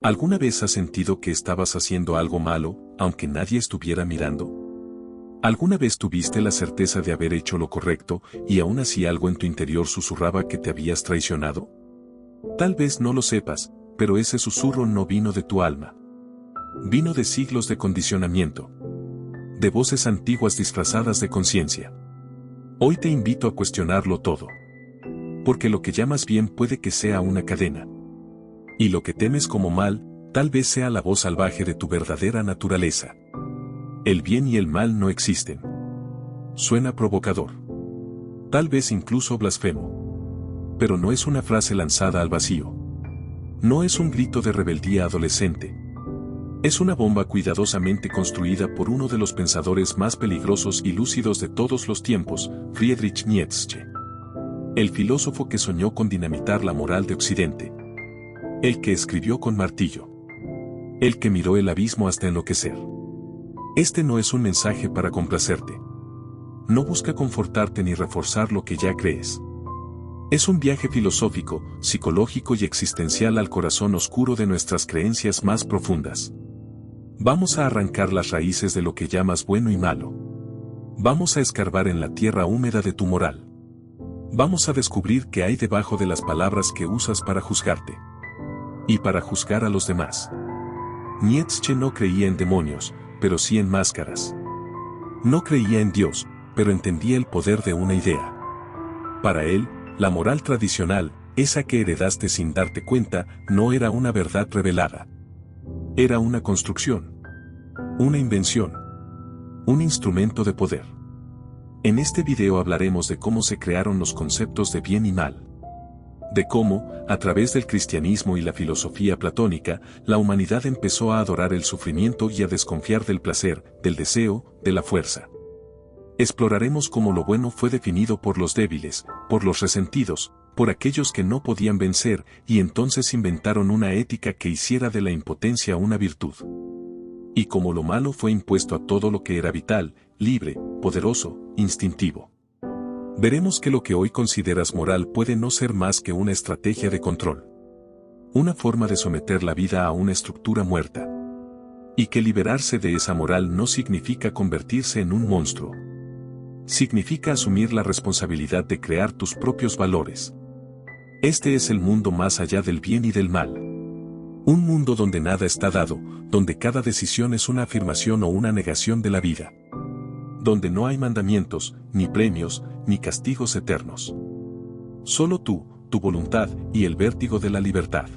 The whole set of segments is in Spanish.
¿Alguna vez has sentido que estabas haciendo algo malo, aunque nadie estuviera mirando? ¿Alguna vez tuviste la certeza de haber hecho lo correcto, y aún así algo en tu interior susurraba que te habías traicionado? Tal vez no lo sepas, pero ese susurro no vino de tu alma. Vino de siglos de condicionamiento. De voces antiguas disfrazadas de conciencia. Hoy te invito a cuestionarlo todo. Porque lo que llamas bien puede que sea una cadena. Y lo que temes como mal, tal vez sea la voz salvaje de tu verdadera naturaleza. El bien y el mal no existen. Suena provocador. Tal vez incluso blasfemo. Pero no es una frase lanzada al vacío. No es un grito de rebeldía adolescente. Es una bomba cuidadosamente construida por uno de los pensadores más peligrosos y lúcidos de todos los tiempos, Friedrich Nietzsche. El filósofo que soñó con dinamitar la moral de Occidente. El que escribió con martillo. El que miró el abismo hasta enloquecer. Este no es un mensaje para complacerte. No busca confortarte ni reforzar lo que ya crees. Es un viaje filosófico, psicológico y existencial al corazón oscuro de nuestras creencias más profundas. Vamos a arrancar las raíces de lo que llamas bueno y malo. Vamos a escarbar en la tierra húmeda de tu moral. Vamos a descubrir qué hay debajo de las palabras que usas para juzgarte. Y para juzgar a los demás. Nietzsche no creía en demonios, pero sí en máscaras. No creía en Dios, pero entendía el poder de una idea. Para él, la moral tradicional, esa que heredaste sin darte cuenta, no era una verdad revelada. Era una construcción. Una invención. Un instrumento de poder. En este video hablaremos de cómo se crearon los conceptos de bien y mal. De cómo, a través del cristianismo y la filosofía platónica, la humanidad empezó a adorar el sufrimiento y a desconfiar del placer, del deseo, de la fuerza. Exploraremos cómo lo bueno fue definido por los débiles, por los resentidos, por aquellos que no podían vencer, y entonces inventaron una ética que hiciera de la impotencia una virtud. Y cómo lo malo fue impuesto a todo lo que era vital, libre, poderoso, instintivo. Veremos que lo que hoy consideras moral puede no ser más que una estrategia de control. Una forma de someter la vida a una estructura muerta. Y que liberarse de esa moral no significa convertirse en un monstruo. Significa asumir la responsabilidad de crear tus propios valores. Este es el mundo más allá del bien y del mal. Un mundo donde nada está dado, donde cada decisión es una afirmación o una negación de la vida. Donde no hay mandamientos, ni premios, ni castigos eternos. Solo tú, tu voluntad y el vértigo de la libertad.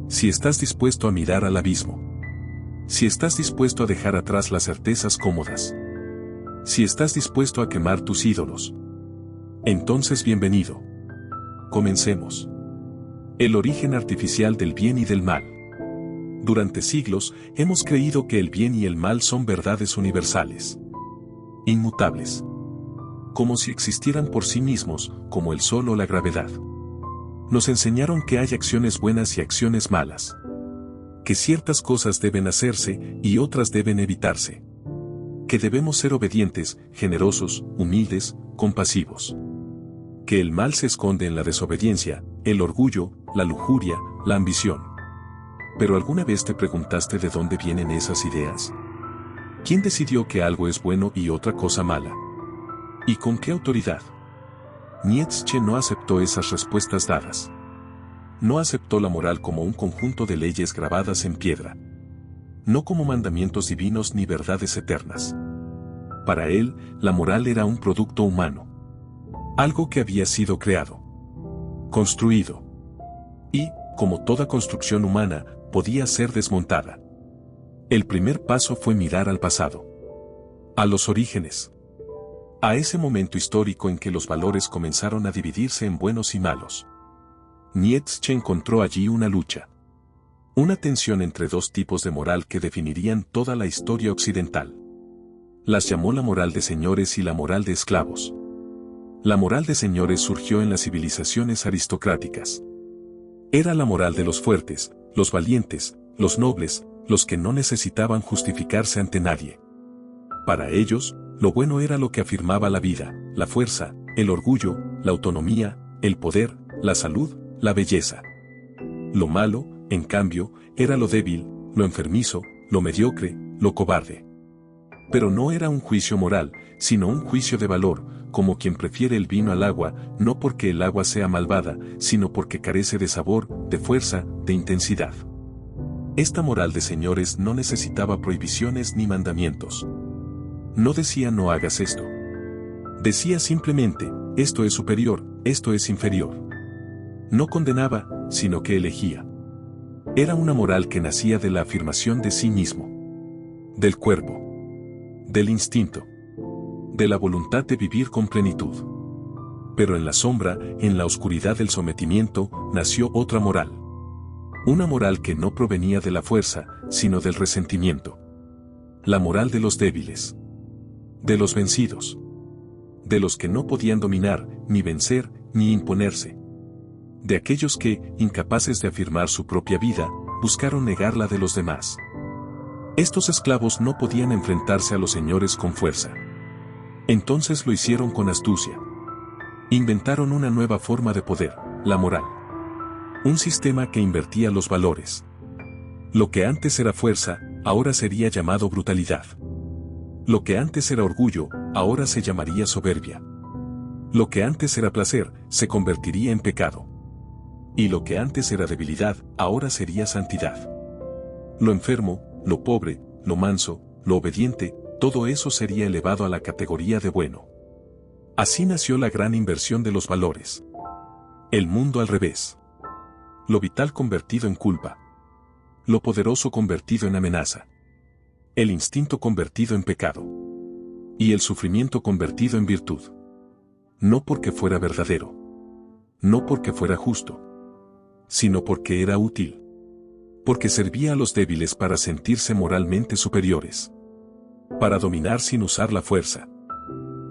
Si estás dispuesto a mirar al abismo. Si estás dispuesto a dejar atrás las certezas cómodas. Si estás dispuesto a quemar tus ídolos. Entonces bienvenido. Comencemos. El origen artificial del bien y del mal. Durante siglos, hemos creído que el bien y el mal son verdades universales. Inmutables. Como si existieran por sí mismos, como el sol o la gravedad. Nos enseñaron que hay acciones buenas y acciones malas. Que ciertas cosas deben hacerse y otras deben evitarse. Que debemos ser obedientes, generosos, humildes, compasivos. Que el mal se esconde en la desobediencia, el orgullo, la lujuria, la ambición. ¿Pero alguna vez te preguntaste de dónde vienen esas ideas? ¿Quién decidió que algo es bueno y otra cosa mala? ¿Y con qué autoridad? Nietzsche no aceptó esas respuestas dadas. No aceptó la moral como un conjunto de leyes grabadas en piedra. No como mandamientos divinos ni verdades eternas. Para él, la moral era un producto humano. Algo que había sido creado. Construido. Y, como toda construcción humana, podía ser desmontada. El primer paso fue mirar al pasado. A los orígenes. A ese momento histórico en que los valores comenzaron a dividirse en buenos y malos. Nietzsche encontró allí una lucha. Una tensión entre dos tipos de moral que definirían toda la historia occidental. Las llamó la moral de señores y la moral de esclavos. La moral de señores surgió en las civilizaciones aristocráticas. Era la moral de los fuertes, los valientes, los nobles, los que no necesitaban justificarse ante nadie. Para ellos, lo bueno era lo que afirmaba la vida, la fuerza, el orgullo, la autonomía, el poder, la salud, la belleza. Lo malo, en cambio, era lo débil, lo enfermizo, lo mediocre, lo cobarde. Pero no era un juicio moral, sino un juicio de valor, como quien prefiere el vino al agua, no porque el agua sea malvada, sino porque carece de sabor, de fuerza, de intensidad. Esta moral de señores no necesitaba prohibiciones ni mandamientos. No decía no hagas esto. Decía simplemente, esto es superior, esto es inferior. No condenaba, sino que elegía. Era una moral que nacía de la afirmación de sí mismo, del cuerpo, del instinto, de la voluntad de vivir con plenitud. Pero en la sombra, en la oscuridad del sometimiento, nació otra moral. Una moral que no provenía de la fuerza, sino del resentimiento. La moral de los débiles. De los vencidos. De los que no podían dominar, ni vencer, ni imponerse. De aquellos que, incapaces de afirmar su propia vida, buscaron negar la de los demás. Estos esclavos no podían enfrentarse a los señores con fuerza. Entonces lo hicieron con astucia. Inventaron una nueva forma de poder, la moral. Un sistema que invertía los valores. Lo que antes era fuerza, ahora sería llamado brutalidad. Lo que antes era orgullo, ahora se llamaría soberbia. Lo que antes era placer, se convertiría en pecado. Y lo que antes era debilidad, ahora sería santidad. Lo enfermo, lo pobre, lo manso, lo obediente, todo eso sería elevado a la categoría de bueno. Así nació la gran inversión de los valores. El mundo al revés. Lo vital convertido en culpa. Lo poderoso convertido en amenaza. El instinto convertido en pecado. Y el sufrimiento convertido en virtud. No porque fuera verdadero. No porque fuera justo. Sino porque era útil. Porque servía a los débiles para sentirse moralmente superiores. Para dominar sin usar la fuerza.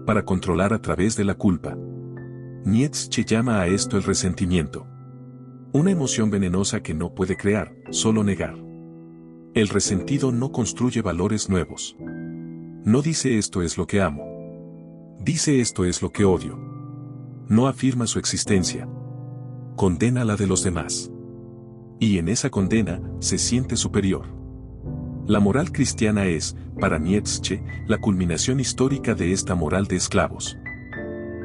Para controlar a través de la culpa. Nietzsche llama a esto el resentimiento. Una emoción venenosa que no puede crear, solo negar. El resentido no construye valores nuevos. No dice esto es lo que amo. Dice esto es lo que odio. No afirma su existencia. Condena la de los demás. Y en esa condena, se siente superior. La moral cristiana es, para Nietzsche, la culminación histórica de esta moral de esclavos.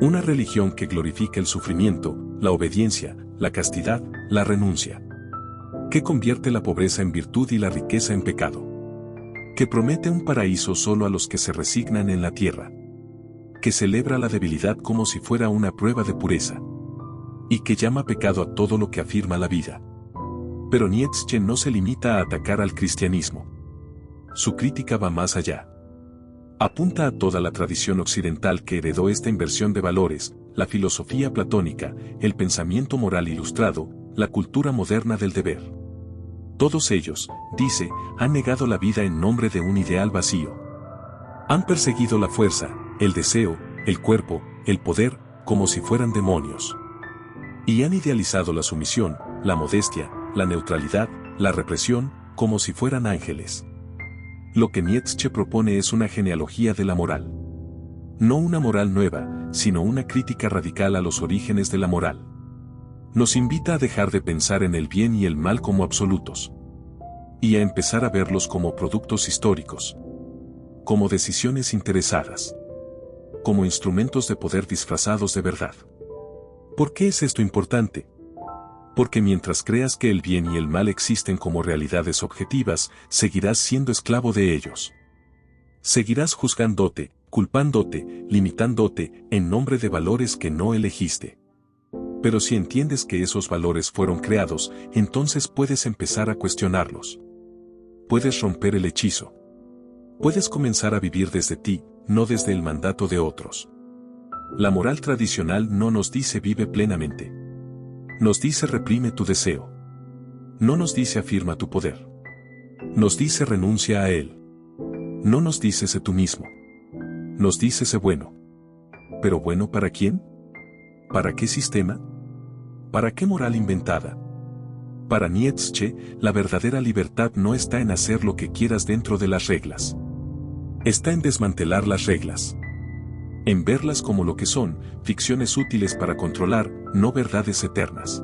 Una religión que glorifica el sufrimiento, la obediencia, la castidad, la renuncia. Que convierte la pobreza en virtud y la riqueza en pecado. Que promete un paraíso solo a los que se resignan en la tierra. Que celebra la debilidad como si fuera una prueba de pureza. Y que llama pecado a todo lo que afirma la vida. Pero Nietzsche no se limita a atacar al cristianismo. Su crítica va más allá. Apunta a toda la tradición occidental que heredó esta inversión de valores, la filosofía platónica, el pensamiento moral ilustrado, la cultura moderna del deber. Todos ellos, dice, han negado la vida en nombre de un ideal vacío. Han perseguido la fuerza, el deseo, el cuerpo, el poder, como si fueran demonios. Y han idealizado la sumisión, la modestia, la neutralidad, la represión, como si fueran ángeles. Lo que Nietzsche propone es una genealogía de la moral. No una moral nueva, sino una crítica radical a los orígenes de la moral. Nos invita a dejar de pensar en el bien y el mal como absolutos. Y a empezar a verlos como productos históricos. Como decisiones interesadas. Como instrumentos de poder disfrazados de verdad. ¿Por qué es esto importante? Porque mientras creas que el bien y el mal existen como realidades objetivas, seguirás siendo esclavo de ellos. Seguirás juzgándote, culpándote, limitándote, en nombre de valores que no elegiste. Pero si entiendes que esos valores fueron creados, entonces puedes empezar a cuestionarlos. Puedes romper el hechizo. Puedes comenzar a vivir desde ti, no desde el mandato de otros. La moral tradicional no nos dice vive plenamente. Nos dice reprime tu deseo. No nos dice afirma tu poder. Nos dice renuncia a él. No nos dice sé tú mismo. Nos dice sé bueno. ¿Pero bueno para quién? ¿Para qué sistema? ¿Para qué moral inventada? Para Nietzsche, la verdadera libertad no está en hacer lo que quieras dentro de las reglas. Está en desmantelar las reglas. En verlas como lo que son, ficciones útiles para controlar, no verdades eternas.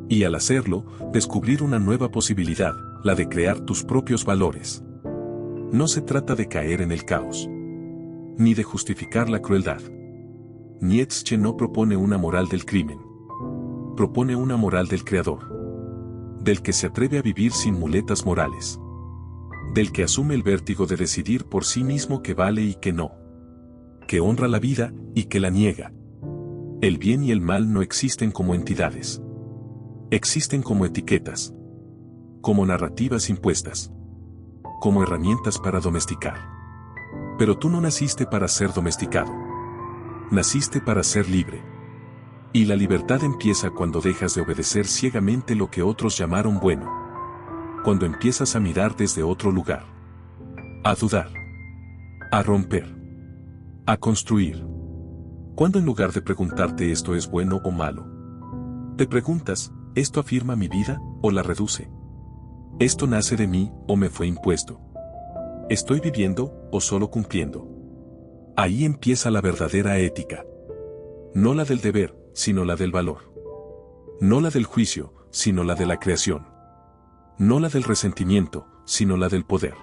Y al hacerlo, descubrir una nueva posibilidad, la de crear tus propios valores. No se trata de caer en el caos, ni de justificar la crueldad. Nietzsche no propone una moral del crimen. Propone una moral del creador. Del que se atreve a vivir sin muletas morales. Del que asume el vértigo de decidir por sí mismo qué vale y qué no. Que honra la vida y que la niega. El bien y el mal no existen como entidades. Existen como etiquetas. Como narrativas impuestas. Como herramientas para domesticar. Pero tú no naciste para ser domesticado. Naciste para ser libre. Y la libertad empieza cuando dejas de obedecer ciegamente lo que otros llamaron bueno. Cuando empiezas a mirar desde otro lugar. A dudar. A romper. A construir. Cuando en lugar de preguntarte esto es bueno o malo, te preguntas, ¿esto afirma mi vida o la reduce? ¿Esto nace de mí o me fue impuesto? ¿Estoy viviendo o solo cumpliendo? Ahí empieza la verdadera ética. No la del deber, sino la del valor. No la del juicio, sino la de la creación. No la del resentimiento, sino la del poder.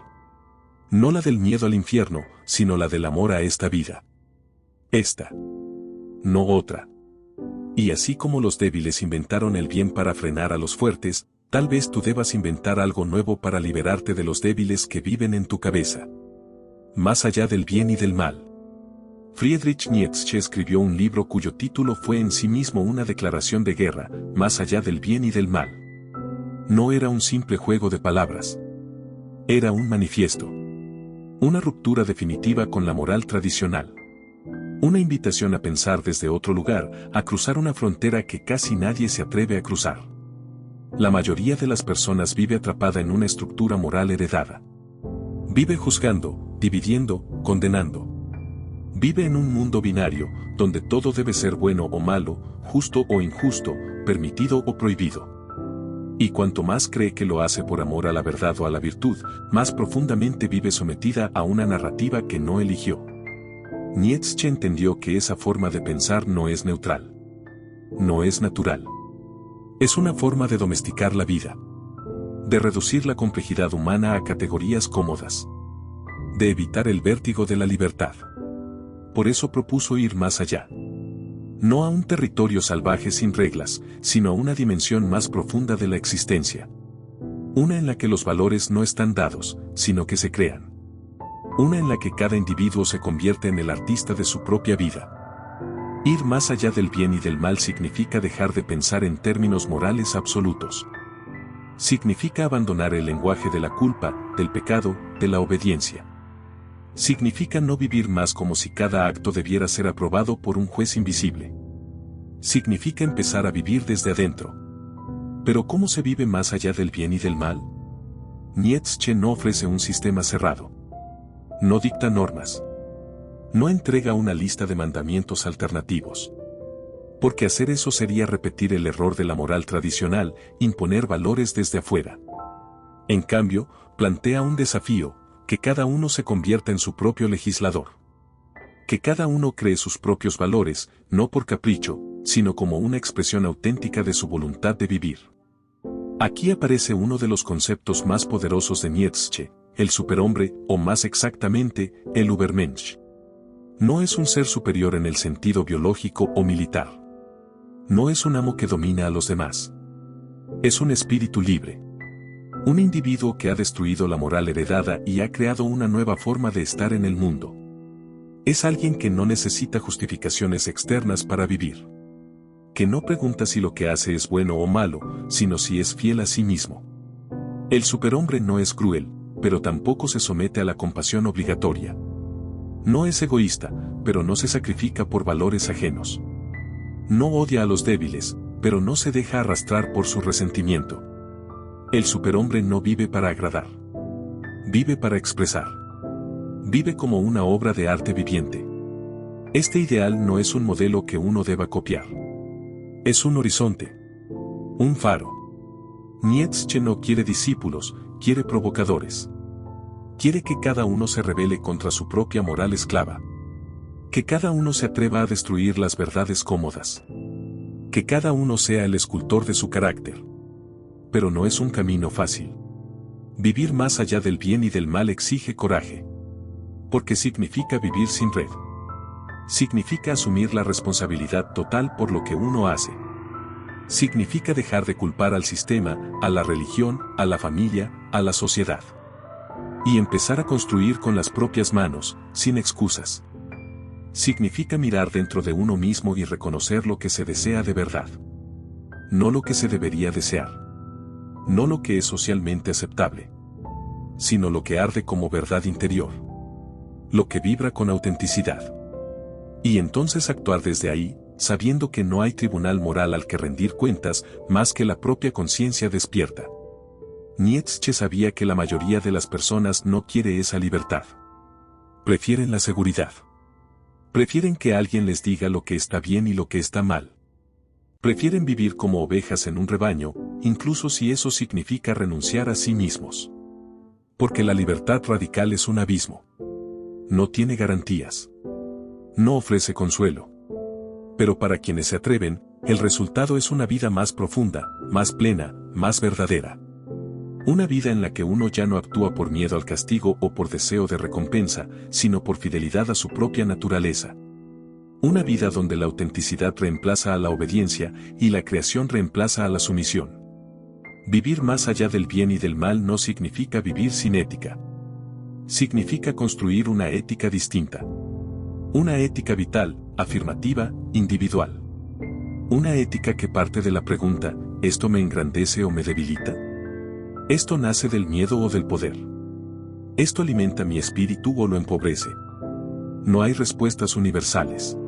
No la del miedo al infierno, sino la del amor a esta vida. Esta. No otra. Y así como los débiles inventaron el bien para frenar a los fuertes, tal vez tú debas inventar algo nuevo para liberarte de los débiles que viven en tu cabeza. Más allá del bien y del mal. Friedrich Nietzsche escribió un libro cuyo título fue en sí mismo una declaración de guerra, más allá del bien y del mal. No era un simple juego de palabras. Era un manifiesto. Una ruptura definitiva con la moral tradicional. Una invitación a pensar desde otro lugar, a cruzar una frontera que casi nadie se atreve a cruzar. La mayoría de las personas vive atrapada en una estructura moral heredada. Vive juzgando, dividiendo, condenando. Vive en un mundo binario, donde todo debe ser bueno o malo, justo o injusto, permitido o prohibido. Y cuanto más cree que lo hace por amor a la verdad o a la virtud, más profundamente vive sometida a una narrativa que no eligió. Nietzsche entendió que esa forma de pensar no es neutral. No es natural. Es una forma de domesticar la vida. De reducir la complejidad humana a categorías cómodas. De evitar el vértigo de la libertad. Por eso propuso ir más allá. No a un territorio salvaje sin reglas, sino a una dimensión más profunda de la existencia. Una en la que los valores no están dados, sino que se crean. Una en la que cada individuo se convierte en el artista de su propia vida. Ir más allá del bien y del mal significa dejar de pensar en términos morales absolutos. Significa abandonar el lenguaje de la culpa, del pecado, de la obediencia. Significa no vivir más como si cada acto debiera ser aprobado por un juez invisible. Significa empezar a vivir desde adentro. Pero ¿cómo se vive más allá del bien y del mal? Nietzsche no ofrece un sistema cerrado. No dicta normas. No entrega una lista de mandamientos alternativos. Porque hacer eso sería repetir el error de la moral tradicional, imponer valores desde afuera. En cambio, plantea un desafío, que cada uno se convierta en su propio legislador. Que cada uno cree sus propios valores, no por capricho, sino como una expresión auténtica de su voluntad de vivir. Aquí aparece uno de los conceptos más poderosos de Nietzsche, el superhombre, o más exactamente, el Übermensch. No es un ser superior en el sentido biológico o militar. No es un amo que domina a los demás. Es un espíritu libre. Un individuo que ha destruido la moral heredada y ha creado una nueva forma de estar en el mundo. Es alguien que no necesita justificaciones externas para vivir. Que no pregunta si lo que hace es bueno o malo, sino si es fiel a sí mismo. El superhombre no es cruel, pero tampoco se somete a la compasión obligatoria. No es egoísta, pero no se sacrifica por valores ajenos. No odia a los débiles, pero no se deja arrastrar por su resentimiento. El superhombre no vive para agradar. Vive para expresar. Vive como una obra de arte viviente. Este ideal no es un modelo que uno deba copiar. Es un horizonte. Un faro. Nietzsche no quiere discípulos, quiere provocadores. Quiere que cada uno se rebele contra su propia moral esclava. Que cada uno se atreva a destruir las verdades cómodas. Que cada uno sea el escultor de su carácter. Pero no es un camino fácil. Vivir más allá del bien y del mal exige coraje. Porque significa vivir sin red. Significa asumir la responsabilidad total por lo que uno hace. Significa dejar de culpar al sistema, a la religión, a la familia, a la sociedad. Y empezar a construir con las propias manos, sin excusas. Significa mirar dentro de uno mismo y reconocer lo que se desea de verdad. No lo que se debería desear. No lo que es socialmente aceptable. Sino lo que arde como verdad interior. Lo que vibra con autenticidad. Y entonces actuar desde ahí, sabiendo que no hay tribunal moral al que rendir cuentas más que la propia conciencia despierta. Nietzsche sabía que la mayoría de las personas no quiere esa libertad. Prefieren la seguridad. Prefieren que alguien les diga lo que está bien y lo que está mal. Prefieren vivir como ovejas en un rebaño, incluso si eso significa renunciar a sí mismos. Porque la libertad radical es un abismo. No tiene garantías. No ofrece consuelo. Pero para quienes se atreven, el resultado es una vida más profunda, más plena, más verdadera. Una vida en la que uno ya no actúa por miedo al castigo o por deseo de recompensa, sino por fidelidad a su propia naturaleza. Una vida donde la autenticidad reemplaza a la obediencia y la creación reemplaza a la sumisión. Vivir más allá del bien y del mal no significa vivir sin ética. Significa construir una ética distinta. Una ética vital, afirmativa, individual. Una ética que parte de la pregunta, ¿esto me engrandece o me debilita? ¿Esto nace del miedo o del poder? ¿Esto alimenta mi espíritu o lo empobrece? No hay respuestas universales.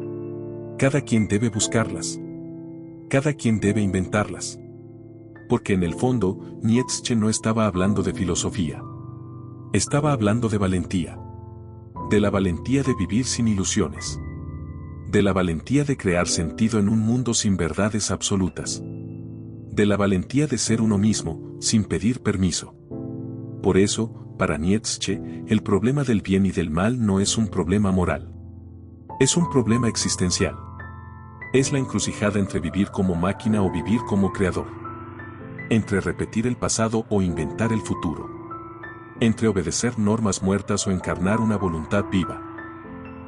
Cada quien debe buscarlas. Cada quien debe inventarlas. Porque en el fondo, Nietzsche no estaba hablando de filosofía. Estaba hablando de valentía. De la valentía de vivir sin ilusiones. De la valentía de crear sentido en un mundo sin verdades absolutas. De la valentía de ser uno mismo, sin pedir permiso. Por eso, para Nietzsche, el problema del bien y del mal no es un problema moral. Es un problema existencial. Es la encrucijada entre vivir como máquina o vivir como creador. Entre repetir el pasado o inventar el futuro. Entre obedecer normas muertas o encarnar una voluntad viva.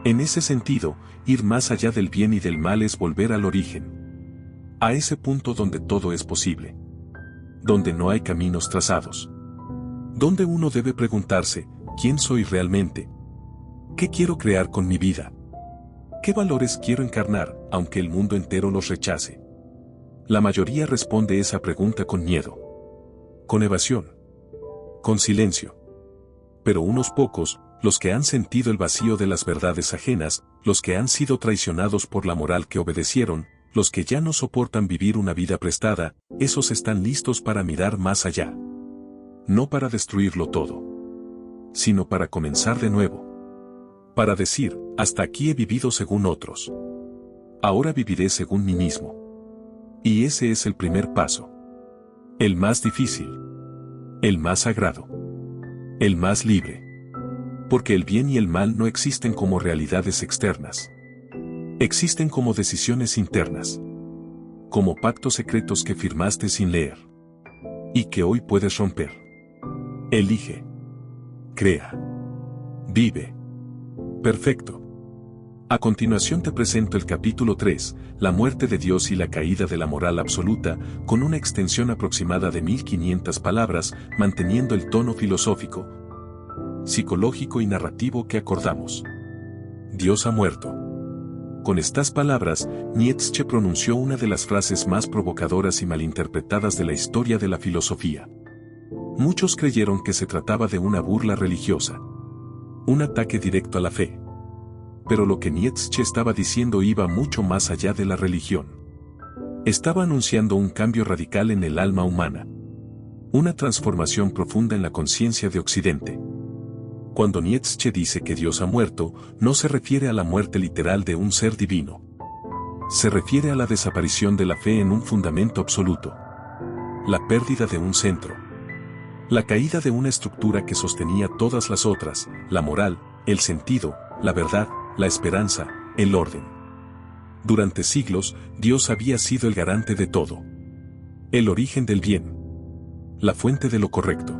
En ese sentido, ir más allá del bien y del mal es volver al origen. A ese punto donde todo es posible. Donde no hay caminos trazados. Donde uno debe preguntarse, ¿quién soy realmente? ¿Qué quiero crear con mi vida? ¿Qué valores quiero encarnar, aunque el mundo entero los rechace? La mayoría responde esa pregunta con miedo. Con evasión. Con silencio. Pero unos pocos, los que han sentido el vacío de las verdades ajenas, los que han sido traicionados por la moral que obedecieron, los que ya no soportan vivir una vida prestada, esos están listos para mirar más allá. No para destruirlo todo, sino para comenzar de nuevo. Para decir, hasta aquí he vivido según otros. Ahora viviré según mí mismo. Y ese es el primer paso. El más difícil. El más sagrado. El más libre. Porque el bien y el mal no existen como realidades externas. Existen como decisiones internas. Como pactos secretos que firmaste sin leer. Y que hoy puedes romper. Elige. Crea. Vive. Perfecto. A continuación te presento el capítulo 3, la muerte de Dios y la caída de la moral absoluta, con una extensión aproximada de 1500 palabras, manteniendo el tono filosófico, psicológico y narrativo que acordamos. Dios ha muerto. Con estas palabras, Nietzsche pronunció una de las frases más provocadoras y malinterpretadas de la historia de la filosofía. Muchos creyeron que se trataba de una burla religiosa. Un ataque directo a la fe. Pero lo que Nietzsche estaba diciendo iba mucho más allá de la religión. Estaba anunciando un cambio radical en el alma humana. Una transformación profunda en la conciencia de Occidente. Cuando Nietzsche dice que Dios ha muerto, no se refiere a la muerte literal de un ser divino. Se refiere a la desaparición de la fe en un fundamento absoluto. La pérdida de un centro. La caída de una estructura que sostenía todas las otras, la moral, el sentido, la verdad, la esperanza, el orden. Durante siglos, Dios había sido el garante de todo. El origen del bien. La fuente de lo correcto.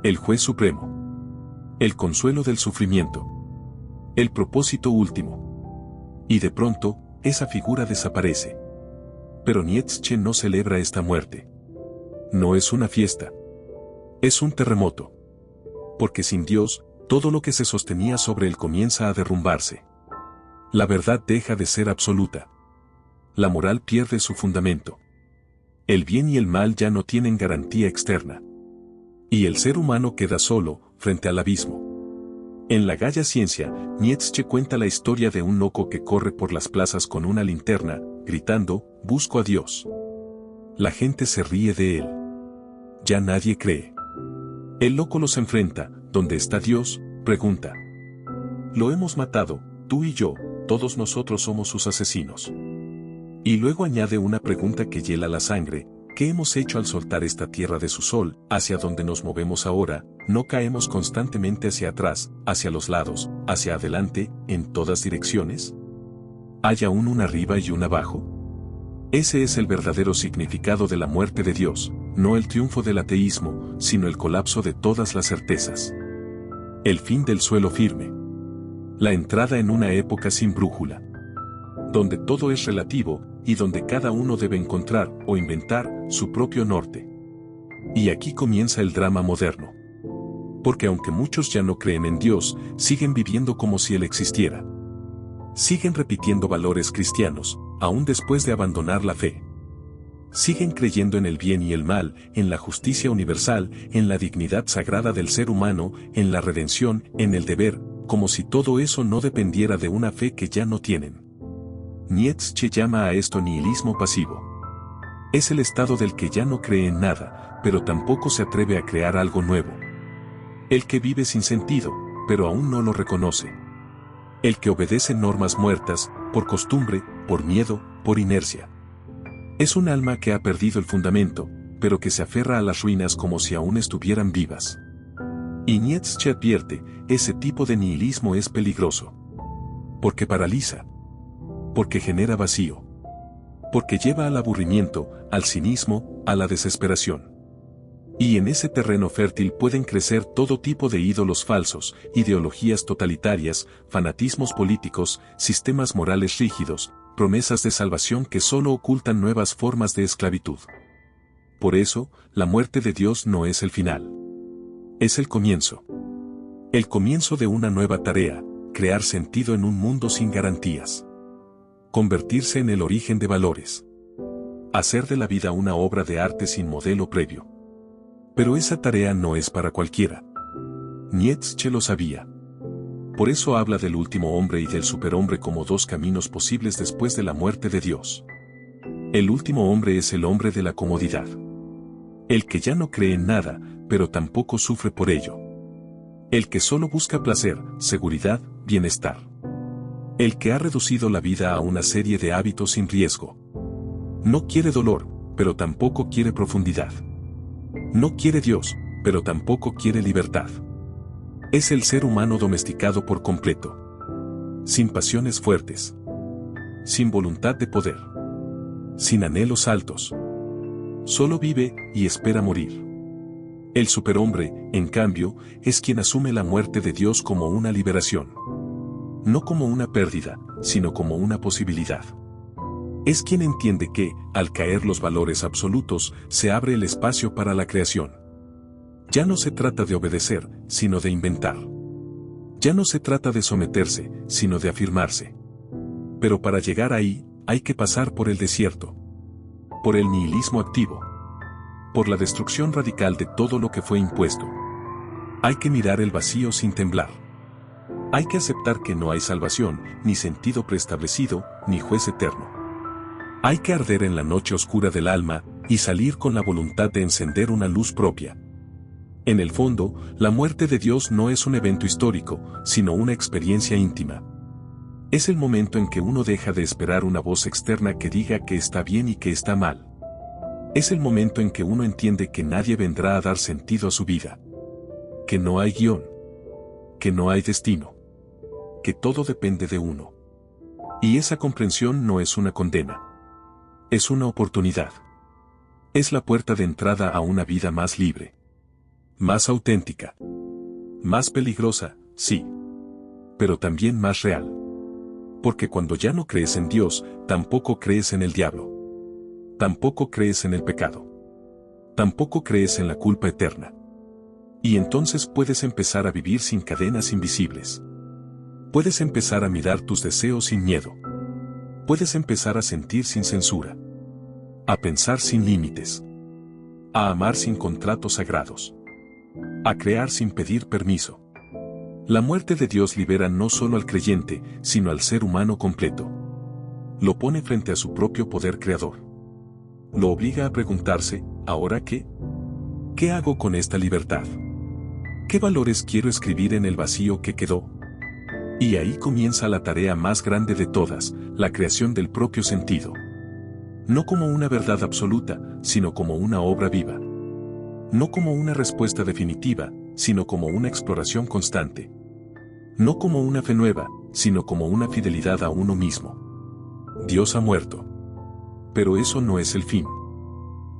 El juez supremo. El consuelo del sufrimiento. El propósito último. Y de pronto, esa figura desaparece. Pero Nietzsche no celebra esta muerte. No es una fiesta. Es un terremoto. Porque sin Dios, todo lo que se sostenía sobre él comienza a derrumbarse. La verdad deja de ser absoluta. La moral pierde su fundamento. El bien y el mal ya no tienen garantía externa. Y el ser humano queda solo, frente al abismo. En la Gaia Ciencia, Nietzsche cuenta la historia de un loco que corre por las plazas con una linterna, gritando, «Busco a Dios». La gente se ríe de él. Ya nadie cree. El loco los enfrenta. ¿Dónde está Dios?, pregunta. Lo hemos matado, tú y yo, todos nosotros somos sus asesinos. Y luego añade una pregunta que hiela la sangre: ¿qué hemos hecho al soltar esta tierra de su sol? ¿Hacia dónde nos movemos ahora? ¿No caemos constantemente hacia atrás, hacia los lados, hacia adelante, en todas direcciones? ¿Hay aún un arriba y un abajo? Ese es el verdadero significado de la muerte de Dios, no el triunfo del ateísmo, sino el colapso de todas las certezas. El fin del suelo firme. La entrada en una época sin brújula. Donde todo es relativo, y donde cada uno debe encontrar, o inventar, su propio norte. Y aquí comienza el drama moderno. Porque aunque muchos ya no creen en Dios, siguen viviendo como si Él existiera. Siguen repitiendo valores cristianos, aún después de abandonar la fe. Siguen creyendo en el bien y el mal, en la justicia universal, en la dignidad sagrada del ser humano, en la redención, en el deber, como si todo eso no dependiera de una fe que ya no tienen. Nietzsche llama a esto nihilismo pasivo. Es el estado del que ya no cree en nada, pero tampoco se atreve a crear algo nuevo. El que vive sin sentido, pero aún no lo reconoce. El que obedece normas muertas, por costumbre, por miedo, por inercia. Es un alma que ha perdido el fundamento, pero que se aferra a las ruinas como si aún estuvieran vivas. Y Nietzsche advierte, ese tipo de nihilismo es peligroso. Porque paraliza. Porque genera vacío. Porque lleva al aburrimiento, al cinismo, a la desesperación. Y en ese terreno fértil pueden crecer todo tipo de ídolos falsos, ideologías totalitarias, fanatismos políticos, sistemas morales rígidos, promesas de salvación que solo ocultan nuevas formas de esclavitud. Por eso, la muerte de Dios no es el final. Es el comienzo. El comienzo de una nueva tarea, crear sentido en un mundo sin garantías. Convertirse en el origen de valores. Hacer de la vida una obra de arte sin modelo previo. Pero esa tarea no es para cualquiera. Nietzsche lo sabía. Por eso habla del último hombre y del superhombre como dos caminos posibles después de la muerte de Dios. El último hombre es el hombre de la comodidad. El que ya no cree en nada, pero tampoco sufre por ello. El que solo busca placer, seguridad, bienestar. El que ha reducido la vida a una serie de hábitos sin riesgo. No quiere dolor, pero tampoco quiere profundidad. No quiere Dios, pero tampoco quiere libertad. Es el ser humano domesticado por completo. Sin pasiones fuertes. Sin voluntad de poder. Sin anhelos altos. Solo vive y espera morir. El superhombre, en cambio, es quien asume la muerte de Dios como una liberación. No como una pérdida, sino como una posibilidad. Es quien entiende que, al caer los valores absolutos, se abre el espacio para la creación. Ya no se trata de obedecer, sino de inventar. Ya no se trata de someterse, sino de afirmarse. Pero para llegar ahí, hay que pasar por el desierto. Por el nihilismo activo. Por la destrucción radical de todo lo que fue impuesto. Hay que mirar el vacío sin temblar. Hay que aceptar que no hay salvación, ni sentido preestablecido, ni juez eterno. Hay que arder en la noche oscura del alma, y salir con la voluntad de encender una luz propia. En el fondo, la muerte de Dios no es un evento histórico, sino una experiencia íntima. Es el momento en que uno deja de esperar una voz externa que diga que está bien y que está mal. Es el momento en que uno entiende que nadie vendrá a dar sentido a su vida. Que no hay guión. Que no hay destino. Que todo depende de uno. Y esa comprensión no es una condena. Es una oportunidad. Es la puerta de entrada a una vida más libre. Más auténtica. Más peligrosa, sí. Pero también más real. Porque cuando ya no crees en Dios, tampoco crees en el diablo. Tampoco crees en el pecado. Tampoco crees en la culpa eterna. Y entonces puedes empezar a vivir sin cadenas invisibles. Puedes empezar a mirar tus deseos sin miedo. Puedes empezar a sentir sin censura. A pensar sin límites. A amar sin contratos sagrados. A crear sin pedir permiso. La muerte de Dios libera no solo al creyente, sino al ser humano completo. Lo pone frente a su propio poder creador. Lo obliga a preguntarse, ¿ahora qué? ¿Qué hago con esta libertad? ¿Qué valores quiero escribir en el vacío que quedó? Y ahí comienza la tarea más grande de todas, la creación del propio sentido. No como una verdad absoluta, sino como una obra viva. No como una respuesta definitiva, sino como una exploración constante. No como una fe nueva, sino como una fidelidad a uno mismo. Dios ha muerto. Pero eso no es el fin.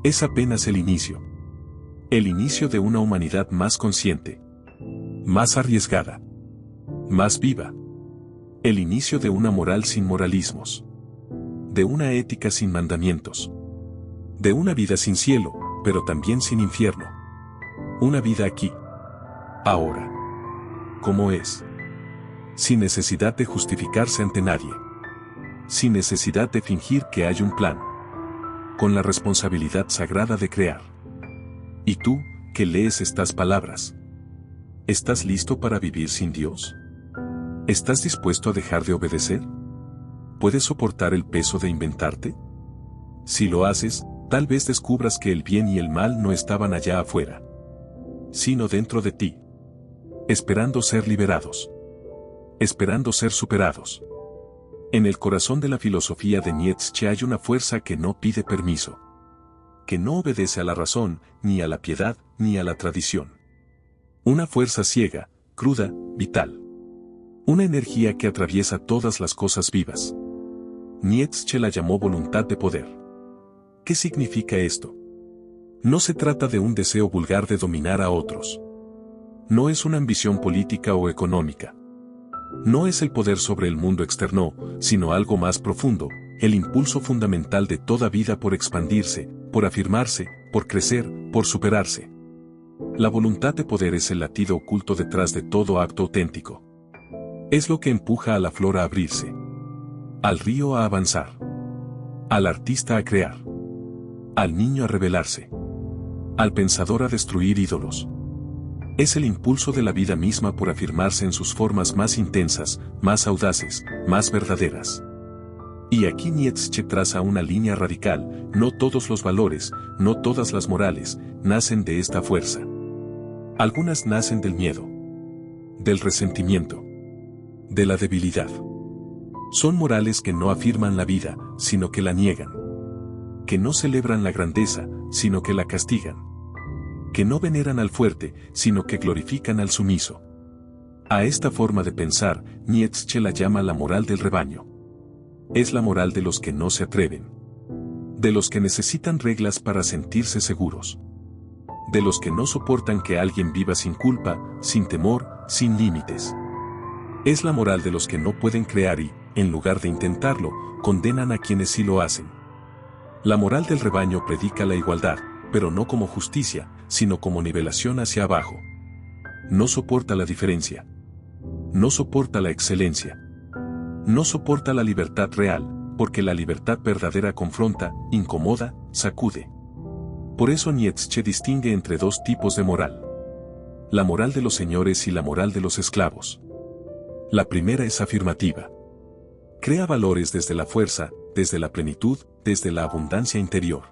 Es apenas el inicio. El inicio de una humanidad más consciente. Más arriesgada. Más viva. El inicio de una moral sin moralismos. De una ética sin mandamientos. De una vida sin cielo, pero también sin infierno. Una vida aquí. Ahora. Como es. Sin necesidad de justificarse ante nadie. Sin necesidad de fingir que hay un plan. Con la responsabilidad sagrada de crear. ¿Y tú, que lees estas palabras? ¿Estás listo para vivir sin Dios? ¿Estás dispuesto a dejar de obedecer? ¿Puedes soportar el peso de inventarte? Si lo haces, tal vez descubras que el bien y el mal no estaban allá afuera, sino dentro de ti. Esperando ser liberados. Esperando ser superados. En el corazón de la filosofía de Nietzsche hay una fuerza que no pide permiso. Que no obedece a la razón, ni a la piedad, ni a la tradición. Una fuerza ciega, cruda, vital. Una energía que atraviesa todas las cosas vivas. Nietzsche la llamó voluntad de poder. ¿Qué significa esto? No se trata de un deseo vulgar de dominar a otros. No es una ambición política o económica. No es el poder sobre el mundo externo, sino algo más profundo, el impulso fundamental de toda vida por expandirse, por afirmarse, por crecer, por superarse. La voluntad de poder es el latido oculto detrás de todo acto auténtico. Es lo que empuja a la flor a abrirse. Al río a avanzar. Al artista a crear. Al niño a rebelarse. Al pensador a destruir ídolos. Es el impulso de la vida misma por afirmarse en sus formas más intensas, más audaces, más verdaderas. Y aquí Nietzsche traza una línea radical, no todos los valores, no todas las morales, nacen de esta fuerza. Algunas nacen del miedo. Del resentimiento. De la debilidad. Son morales que no afirman la vida, sino que la niegan. Que no celebran la grandeza, sino que la castigan. Que no veneran al fuerte, sino que glorifican al sumiso. A esta forma de pensar, Nietzsche la llama la moral del rebaño. Es la moral de los que no se atreven. De los que necesitan reglas para sentirse seguros. De los que no soportan que alguien viva sin culpa, sin temor, sin límites. Es la moral de los que no pueden crear y, en lugar de intentarlo, condenan a quienes sí lo hacen. La moral del rebaño predica la igualdad, pero no como justicia, sino como nivelación hacia abajo. No soporta la diferencia. No soporta la excelencia. No soporta la libertad real, porque la libertad verdadera confronta, incomoda, sacude. Por eso Nietzsche distingue entre dos tipos de moral. La moral de los señores y la moral de los esclavos. La primera es afirmativa. Crea valores desde la fuerza, desde la plenitud, desde la abundancia interior.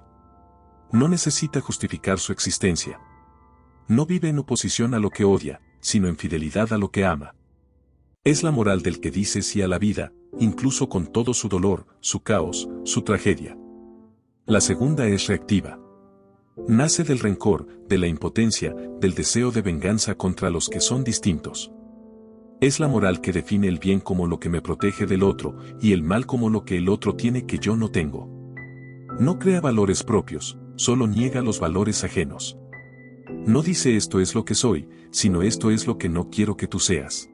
No necesita justificar su existencia. No vive en oposición a lo que odia, sino en fidelidad a lo que ama. Es la moral del que dice sí a la vida, incluso con todo su dolor, su caos, su tragedia. La segunda es reactiva. Nace del rencor, de la impotencia, del deseo de venganza contra los que son distintos. Es la moral que define el bien como lo que me protege del otro, y el mal como lo que el otro tiene que yo no tengo. No crea valores propios, solo niega los valores ajenos. No dice esto es lo que soy, sino esto es lo que no quiero que tú seas.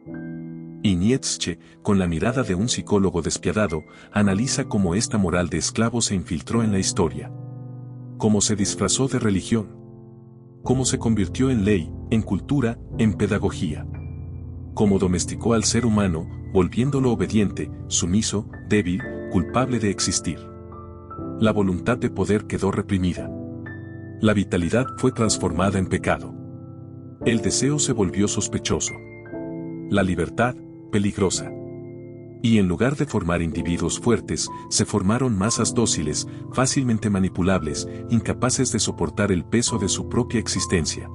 Y Nietzsche, con la mirada de un psicólogo despiadado, analiza cómo esta moral de esclavo se infiltró en la historia. Cómo se disfrazó de religión. Cómo se convirtió en ley, en cultura, en pedagogía. Cómo domesticó al ser humano, volviéndolo obediente, sumiso, débil, culpable de existir. La voluntad de poder quedó reprimida. La vitalidad fue transformada en pecado. El deseo se volvió sospechoso. La libertad, peligrosa. Y en lugar de formar individuos fuertes, se formaron masas dóciles, fácilmente manipulables, incapaces de soportar el peso de su propia existencia.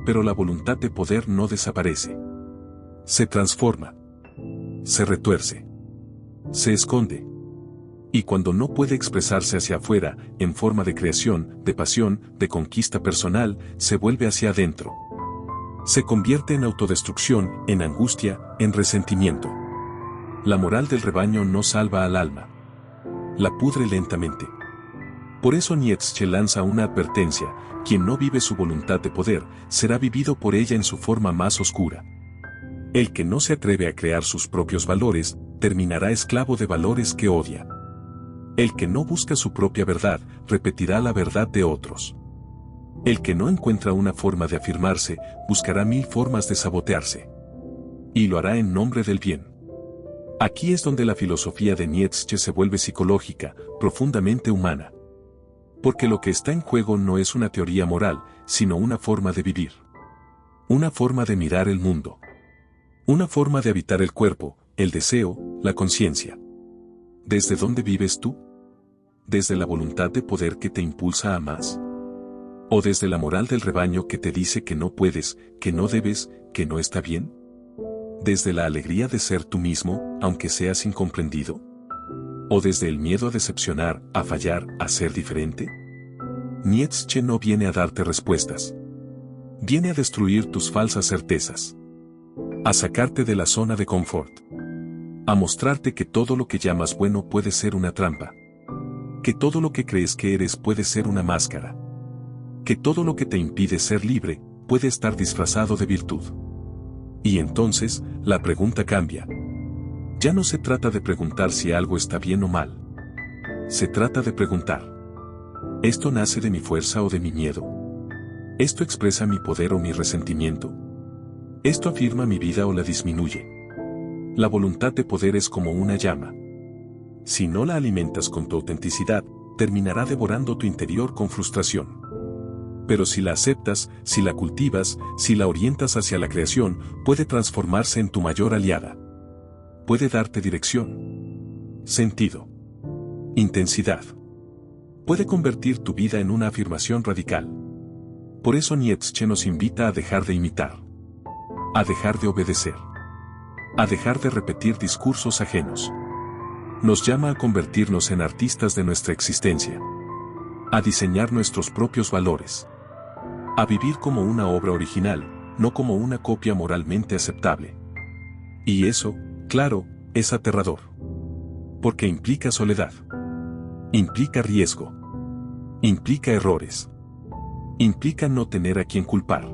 Pero la voluntad de poder no desaparece. Se transforma. Se retuerce. Se esconde. Y cuando no puede expresarse hacia afuera, en forma de creación, de pasión, de conquista personal, se vuelve hacia adentro. Se convierte en autodestrucción, en angustia, en resentimiento. La moral del rebaño no salva al alma. La pudre lentamente. Por eso Nietzsche lanza una advertencia: quien no vive su voluntad de poder, será vivido por ella en su forma más oscura. El que no se atreve a crear sus propios valores, terminará esclavo de valores que odia. El que no busca su propia verdad, repetirá la verdad de otros. El que no encuentra una forma de afirmarse, buscará 1000 formas de sabotearse. Y lo hará en nombre del bien. Aquí es donde la filosofía de Nietzsche se vuelve psicológica, profundamente humana. Porque lo que está en juego no es una teoría moral, sino una forma de vivir. Una forma de mirar el mundo. Una forma de habitar el cuerpo, el deseo, la conciencia. ¿Desde dónde vives tú? ¿Desde la voluntad de poder que te impulsa a más? ¿O desde la moral del rebaño que te dice que no puedes, que no debes, que no está bien? ¿Desde la alegría de ser tú mismo, aunque seas incomprendido? ¿O desde el miedo a decepcionar, a fallar, a ser diferente? Nietzsche no viene a darte respuestas. Viene a destruir tus falsas certezas. A sacarte de la zona de confort. A mostrarte que todo lo que llamas bueno puede ser una trampa. Que todo lo que crees que eres puede ser una máscara. Que todo lo que te impide ser libre, puede estar disfrazado de virtud. Y entonces, la pregunta cambia. Ya no se trata de preguntar si algo está bien o mal. Se trata de preguntar: ¿esto nace de mi fuerza o de mi miedo? ¿Esto expresa mi poder o mi resentimiento? ¿Esto afirma mi vida o la disminuye? La voluntad de poder es como una llama. Si no la alimentas con tu autenticidad, terminará devorando tu interior con frustración. Pero si la aceptas, si la cultivas, si la orientas hacia la creación, puede transformarse en tu mayor aliada. Puede darte dirección, sentido, intensidad. Puede convertir tu vida en una afirmación radical. Por eso Nietzsche nos invita a dejar de imitar, a dejar de obedecer, a dejar de repetir discursos ajenos. Nos llama a convertirnos en artistas de nuestra existencia, a diseñar nuestros propios valores, a vivir como una obra original, no como una copia moralmente aceptable. Y eso, claro, es aterrador. Porque implica soledad. Implica riesgo. Implica errores. Implica no tener a quien culpar.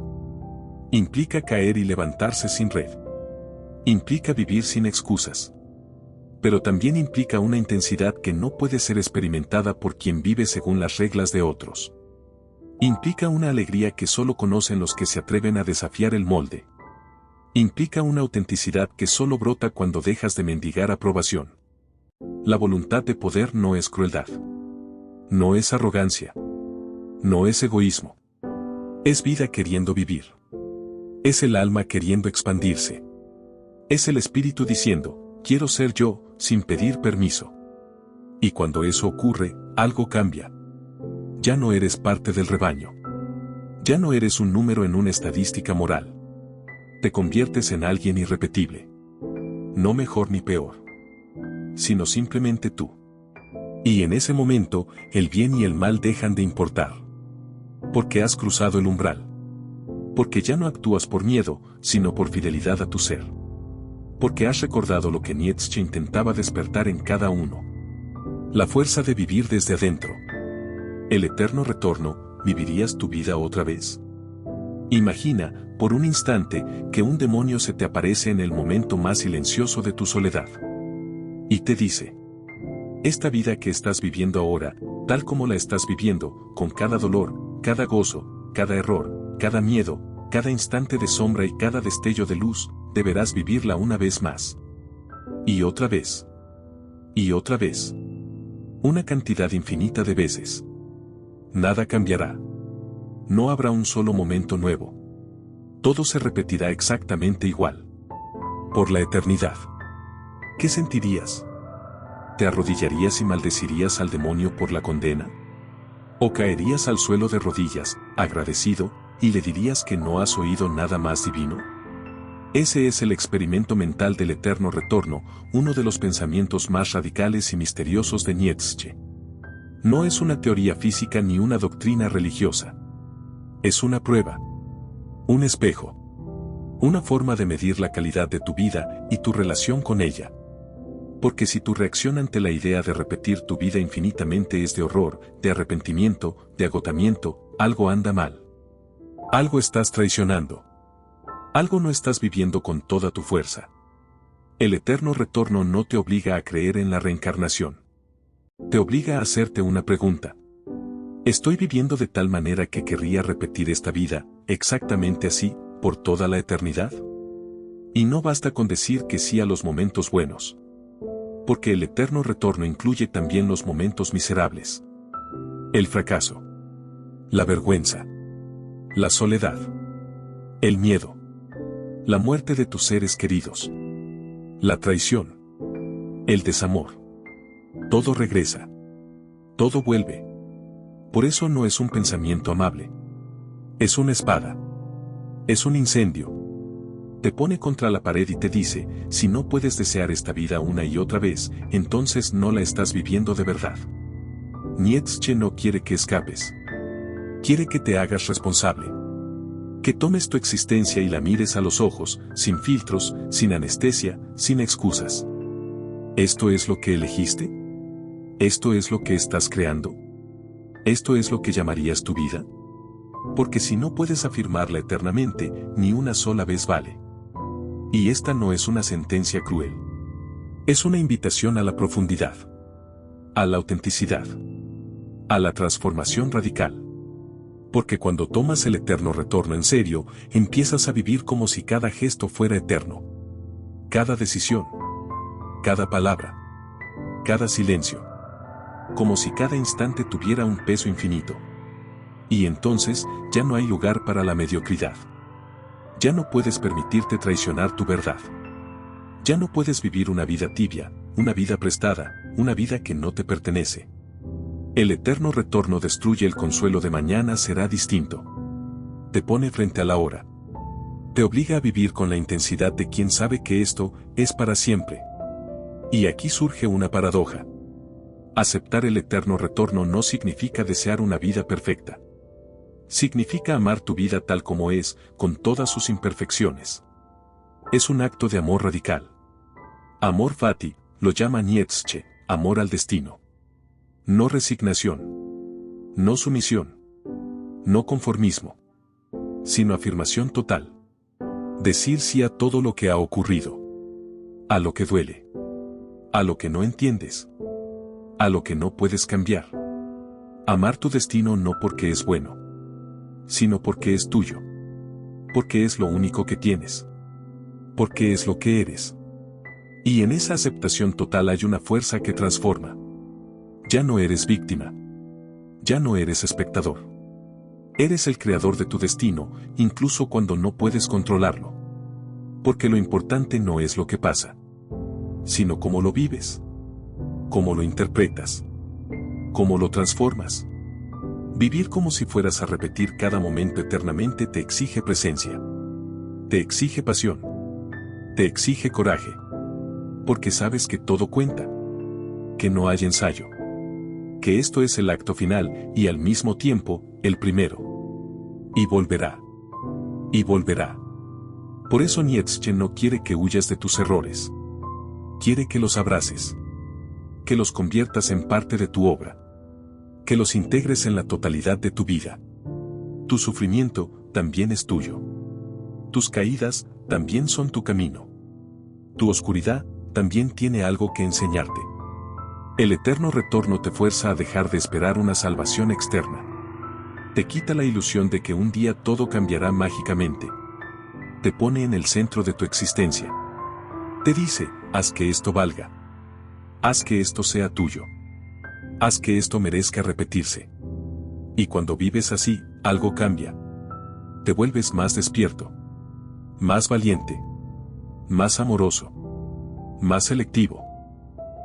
Implica caer y levantarse sin red. Implica vivir sin excusas. Pero también implica una intensidad que no puede ser experimentada por quien vive según las reglas de otros. Implica una alegría que solo conocen los que se atreven a desafiar el molde. Implica una autenticidad que solo brota cuando dejas de mendigar aprobación. La voluntad de poder no es crueldad. No es arrogancia. No es egoísmo. Es vida queriendo vivir. Es el alma queriendo expandirse. Es el espíritu diciendo: quiero ser yo, sin pedir permiso. Y cuando eso ocurre, algo cambia. Ya no eres parte del rebaño. Ya no eres un número en una estadística moral. Te conviertes en alguien irrepetible. No mejor ni peor, sino simplemente tú. Y en ese momento, el bien y el mal dejan de importar. Porque has cruzado el umbral. Porque ya no actúas por miedo, sino por fidelidad a tu ser. Porque has recordado lo que Nietzsche intentaba despertar en cada uno. La fuerza de vivir desde adentro. El eterno retorno, ¿vivirías tu vida otra vez? Imagina, por un instante, que un demonio se te aparece en el momento más silencioso de tu soledad. Y te dice: esta vida que estás viviendo ahora, tal como la estás viviendo, con cada dolor, cada gozo, cada error, cada miedo, cada instante de sombra y cada destello de luz, deberás vivirla una vez más. Y otra vez. Y otra vez. Una cantidad infinita de veces. Nada cambiará. No habrá un solo momento nuevo. Todo se repetirá exactamente igual. Por la eternidad. ¿Qué sentirías? ¿Te arrodillarías y maldecirías al demonio por la condena? ¿O caerías al suelo de rodillas, agradecido, y le dirías que no has oído nada más divino? Ese es el experimento mental del eterno retorno, uno de los pensamientos más radicales y misteriosos de Nietzsche. No es una teoría física ni una doctrina religiosa. Es una prueba. Un espejo. Una forma de medir la calidad de tu vida y tu relación con ella. Porque si tu reacción ante la idea de repetir tu vida infinitamente es de horror, de arrepentimiento, de agotamiento, algo anda mal. Algo estás traicionando. Algo no estás viviendo con toda tu fuerza. El eterno retorno no te obliga a creer en la reencarnación. Te obliga a hacerte una pregunta. ¿Estoy viviendo de tal manera que querría repetir esta vida, exactamente así, por toda la eternidad? Y no basta con decir que sí a los momentos buenos. Porque el eterno retorno incluye también los momentos miserables. El fracaso. La vergüenza. La soledad. El miedo. La muerte de tus seres queridos. La traición. El desamor. Todo regresa. Todo vuelve. Por eso no es un pensamiento amable. Es una espada. Es un incendio. Te pone contra la pared y te dice: si no puedes desear esta vida una y otra vez, entonces no la estás viviendo de verdad. Nietzsche no quiere que escapes. Quiere que te hagas responsable. Que tomes tu existencia y la mires a los ojos, sin filtros, sin anestesia, sin excusas. ¿Esto es lo que elegiste? ¿Esto es lo que estás creando? ¿Esto es lo que llamarías tu vida? Porque si no puedes afirmarla eternamente, ni una sola vez vale. Y esta no es una sentencia cruel. Es una invitación a la profundidad. A la autenticidad. A la transformación radical. Porque cuando tomas el eterno retorno en serio, empiezas a vivir como si cada gesto fuera eterno. Cada decisión. Cada palabra. Cada silencio. Como si cada instante tuviera un peso infinito. Y entonces, ya no hay lugar para la mediocridad. Ya no puedes permitirte traicionar tu verdad. Ya no puedes vivir una vida tibia, una vida prestada, una vida que no te pertenece. El eterno retorno destruye el consuelo de mañana será distinto. Te pone frente a la hora. Te obliga a vivir con la intensidad de quien sabe que esto es para siempre. Y aquí surge una paradoja. Aceptar el eterno retorno no significa desear una vida perfecta. Significa amar tu vida tal como es, con todas sus imperfecciones. Es un acto de amor radical. Amor fati, lo llama Nietzsche, amor al destino. No resignación. No sumisión. No conformismo. Sino afirmación total. Decir sí a todo lo que ha ocurrido. A lo que duele. A lo que no entiendes. A lo que no puedes cambiar. Amar tu destino no porque es bueno, sino porque es tuyo. Porque es lo único que tienes. Porque es lo que eres. Y en esa aceptación total hay una fuerza que transforma. Ya no eres víctima. Ya no eres espectador. Eres el creador de tu destino, incluso cuando no puedes controlarlo. Porque lo importante no es lo que pasa, sino cómo lo vives. Cómo lo interpretas. Cómo lo transformas. Vivir como si fueras a repetir cada momento eternamente te exige presencia. Te exige pasión. Te exige coraje. Porque sabes que todo cuenta. Que no hay ensayo. Que esto es el acto final y al mismo tiempo, el primero. Y volverá. Y volverá. Por eso Nietzsche no quiere que huyas de tus errores. Quiere que los abraces. Que los conviertas en parte de tu obra. Que los integres en la totalidad de tu vida. Tu sufrimiento también es tuyo. Tus caídas también son tu camino. Tu oscuridad también tiene algo que enseñarte. El eterno retorno te fuerza a dejar de esperar una salvación externa. Te quita la ilusión de que un día todo cambiará mágicamente. Te pone en el centro de tu existencia. Te dice, haz que esto valga. Haz que esto sea tuyo. Haz que esto merezca repetirse. Y cuando vives así, algo cambia. Te vuelves más despierto. Más valiente. Más amoroso. Más selectivo.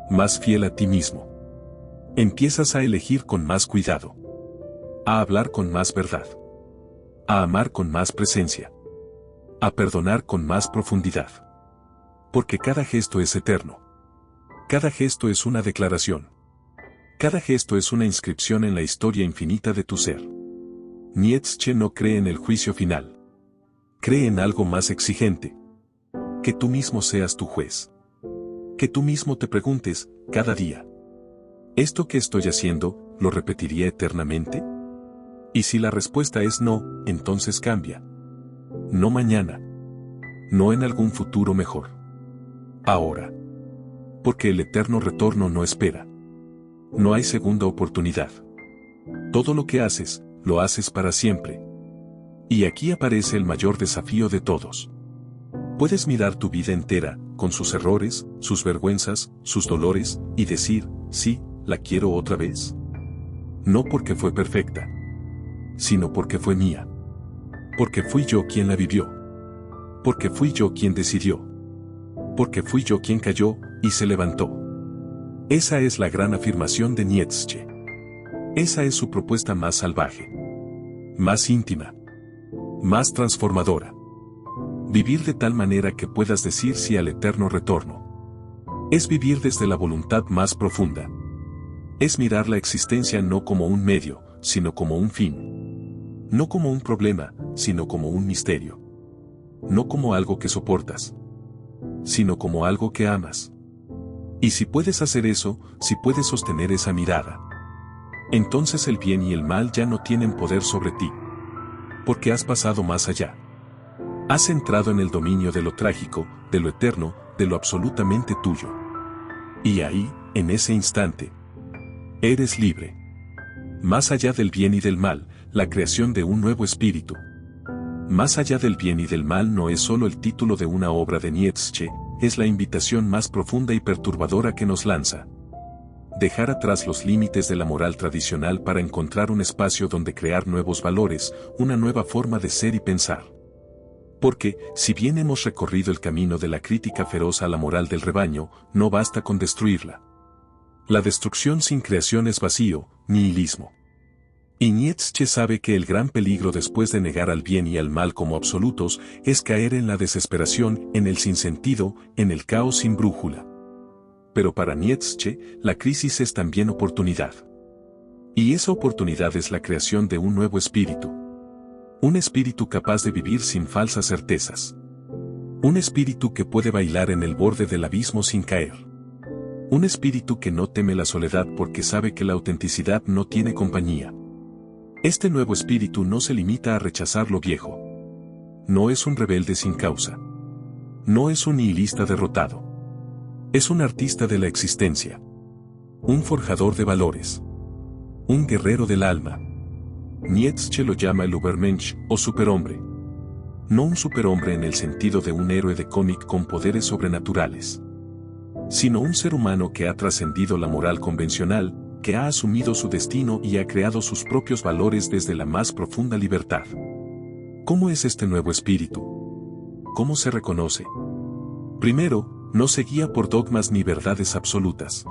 Más fiel a ti mismo. Empiezas a elegir con más cuidado. A hablar con más verdad. A amar con más presencia. A perdonar con más profundidad. Porque cada gesto es eterno. Cada gesto es una declaración. Cada gesto es una inscripción en la historia infinita de tu ser. Nietzsche no cree en el juicio final. Cree en algo más exigente. Que tú mismo seas tu juez. Que tú mismo te preguntes, cada día. ¿Esto que estoy haciendo, lo repetiría eternamente? Y si la respuesta es no, entonces cambia. No mañana. No en algún futuro mejor. Ahora. Porque el eterno retorno no espera. No hay segunda oportunidad. Todo lo que haces, lo haces para siempre. Y aquí aparece el mayor desafío de todos. Puedes mirar tu vida entera, con sus errores, sus vergüenzas, sus dolores, y decir, sí, la quiero otra vez. No porque fue perfecta, sino porque fue mía. Porque fui yo quien la vivió. Porque fui yo quien decidió. Porque fui yo quien cayó, y se levantó. Esa es la gran afirmación de Nietzsche. Esa es su propuesta más salvaje. Más íntima. Más transformadora. Vivir de tal manera que puedas decir sí al eterno retorno. Es vivir desde la voluntad más profunda. Es mirar la existencia no como un medio, sino como un fin. No como un problema, sino como un misterio. No como algo que soportas, sino como algo que amas. Y si puedes hacer eso, si puedes sostener esa mirada, entonces el bien y el mal ya no tienen poder sobre ti. Porque has pasado más allá. Has entrado en el dominio de lo trágico, de lo eterno, de lo absolutamente tuyo. Y ahí, en ese instante, eres libre. Más allá del bien y del mal, la creación de un nuevo espíritu. Más allá del bien y del mal no es solo el título de una obra de Nietzsche, es la invitación más profunda y perturbadora que nos lanza. Dejar atrás los límites de la moral tradicional para encontrar un espacio donde crear nuevos valores, una nueva forma de ser y pensar. Porque, si bien hemos recorrido el camino de la crítica feroz a la moral del rebaño, no basta con destruirla. La destrucción sin creación es vacío, nihilismo. Y Nietzsche sabe que el gran peligro después de negar al bien y al mal como absolutos es caer en la desesperación, en el sinsentido, en el caos sin brújula. Pero para Nietzsche, la crisis es también oportunidad. Y esa oportunidad es la creación de un nuevo espíritu. Un espíritu capaz de vivir sin falsas certezas. Un espíritu que puede bailar en el borde del abismo sin caer. Un espíritu que no teme la soledad porque sabe que la autenticidad no tiene compañía. Este nuevo espíritu no se limita a rechazar lo viejo. No es un rebelde sin causa. No es un nihilista derrotado. Es un artista de la existencia. Un forjador de valores. Un guerrero del alma. Nietzsche lo llama el Übermensch, o superhombre. No un superhombre en el sentido de un héroe de cómic con poderes sobrenaturales. Sino un ser humano que ha trascendido la moral convencional, que ha asumido su destino y ha creado sus propios valores desde la más profunda libertad. ¿Cómo es este nuevo espíritu? ¿Cómo se reconoce? Primero, no se guía por dogmas ni verdades absolutas.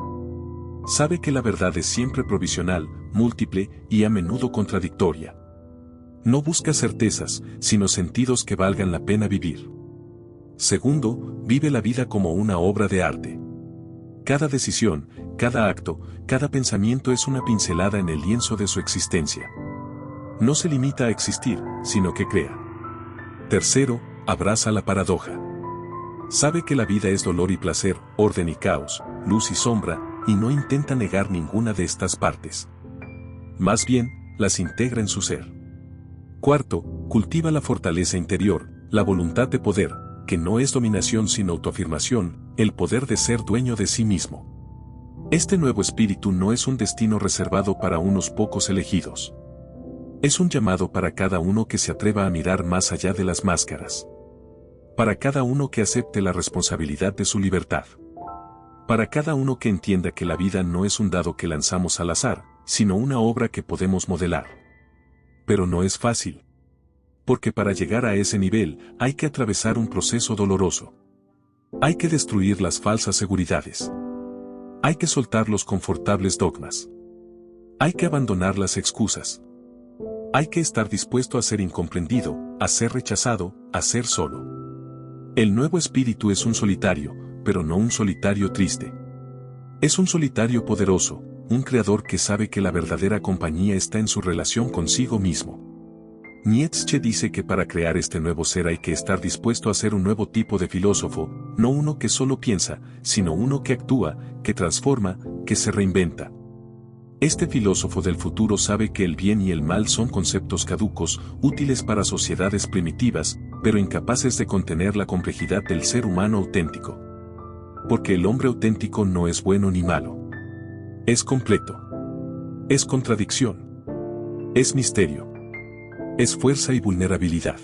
Sabe que la verdad es siempre provisional, múltiple y a menudo contradictoria. No busca certezas, sino sentidos que valgan la pena vivir. Segundo, vive la vida como una obra de arte. Cada decisión, cada acto, cada pensamiento es una pincelada en el lienzo de su existencia. No se limita a existir, sino que crea. Tercero, abraza la paradoja. Sabe que la vida es dolor y placer, orden y caos, luz y sombra, y no intenta negar ninguna de estas partes. Más bien, las integra en su ser. Cuarto, cultiva la fortaleza interior, la voluntad de poder, que no es dominación sino autoafirmación, el poder de ser dueño de sí mismo. Este nuevo espíritu no es un destino reservado para unos pocos elegidos. Es un llamado para cada uno que se atreva a mirar más allá de las máscaras. Para cada uno que acepte la responsabilidad de su libertad. Para cada uno que entienda que la vida no es un dado que lanzamos al azar, sino una obra que podemos modelar. Pero no es fácil. Porque para llegar a ese nivel hay que atravesar un proceso doloroso. Hay que destruir las falsas seguridades. Hay que soltar los confortables dogmas. Hay que abandonar las excusas. Hay que estar dispuesto a ser incomprendido, a ser rechazado, a ser solo. El nuevo espíritu es un solitario, pero no un solitario triste. Es un solitario poderoso, un creador que sabe que la verdadera compañía está en su relación consigo mismo. Nietzsche dice que para crear este nuevo ser hay que estar dispuesto a ser un nuevo tipo de filósofo, no uno que solo piensa, sino uno que actúa, que transforma, que se reinventa. Este filósofo del futuro sabe que el bien y el mal son conceptos caducos, útiles para sociedades primitivas, pero incapaces de contener la complejidad del ser humano auténtico. Porque el hombre auténtico no es bueno ni malo. Es completo. Es contradicción. Es misterio. Es fuerza y vulnerabilidad.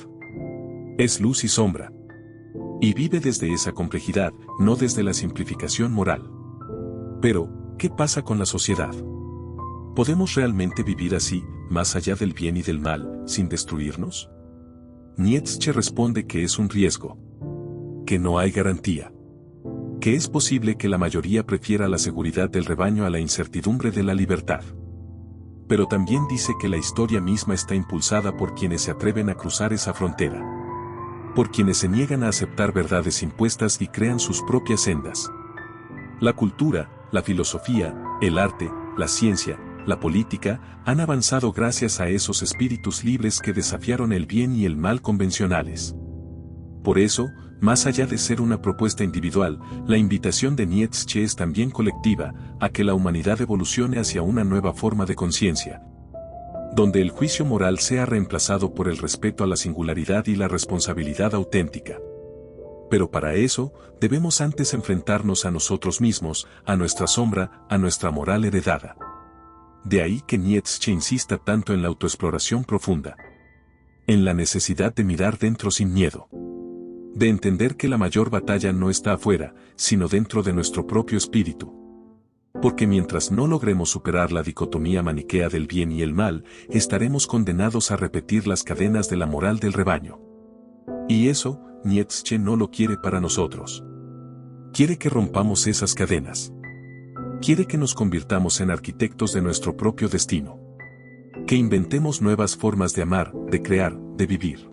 Es luz y sombra. Y vive desde esa complejidad, no desde la simplificación moral. Pero, ¿qué pasa con la sociedad? ¿Podemos realmente vivir así, más allá del bien y del mal, sin destruirnos? Nietzsche responde que es un riesgo. Que no hay garantía. Que es posible que la mayoría prefiera la seguridad del rebaño a la incertidumbre de la libertad. Pero también dice que la historia misma está impulsada por quienes se atreven a cruzar esa frontera. Por quienes se niegan a aceptar verdades impuestas y crean sus propias sendas. La cultura, la filosofía, el arte, la ciencia, la política, han avanzado gracias a esos espíritus libres que desafiaron el bien y el mal convencionales. Por eso, más allá de ser una propuesta individual, la invitación de Nietzsche es también colectiva, a que la humanidad evolucione hacia una nueva forma de conciencia, donde el juicio moral sea reemplazado por el respeto a la singularidad y la responsabilidad auténtica. Pero para eso, debemos antes enfrentarnos a nosotros mismos, a nuestra sombra, a nuestra moral heredada. De ahí que Nietzsche insista tanto en la autoexploración profunda, en la necesidad de mirar dentro sin miedo. De entender que la mayor batalla no está afuera, sino dentro de nuestro propio espíritu. Porque mientras no logremos superar la dicotomía maniquea del bien y el mal, estaremos condenados a repetir las cadenas de la moral del rebaño. Y eso, Nietzsche no lo quiere para nosotros. Quiere que rompamos esas cadenas. Quiere que nos convirtamos en arquitectos de nuestro propio destino. Que inventemos nuevas formas de amar, de crear, de vivir.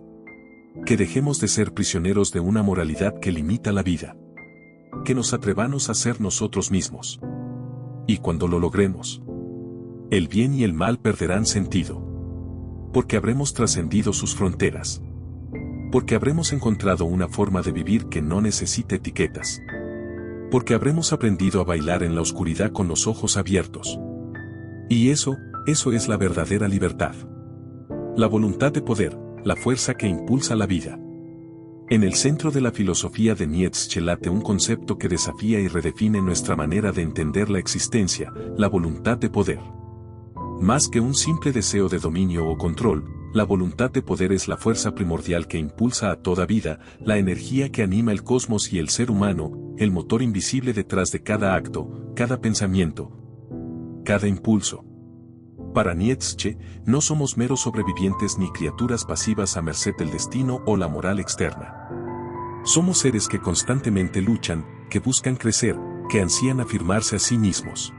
Que dejemos de ser prisioneros de una moralidad que limita la vida. Que nos atrevamos a ser nosotros mismos. Y cuando lo logremos, el bien y el mal perderán sentido. Porque habremos trascendido sus fronteras. Porque habremos encontrado una forma de vivir que no necesita etiquetas. Porque habremos aprendido a bailar en la oscuridad con los ojos abiertos. Y eso es la verdadera libertad. La voluntad de poder, la fuerza que impulsa la vida. En el centro de la filosofía de Nietzsche late un concepto que desafía y redefine nuestra manera de entender la existencia, la voluntad de poder. Más que un simple deseo de dominio o control, la voluntad de poder es la fuerza primordial que impulsa a toda vida, la energía que anima el cosmos y el ser humano, el motor invisible detrás de cada acto, cada pensamiento, cada impulso. Para Nietzsche, no somos meros sobrevivientes ni criaturas pasivas a merced del destino o la moral externa. Somos seres que constantemente luchan, que buscan crecer, que ansían afirmarse a sí mismos.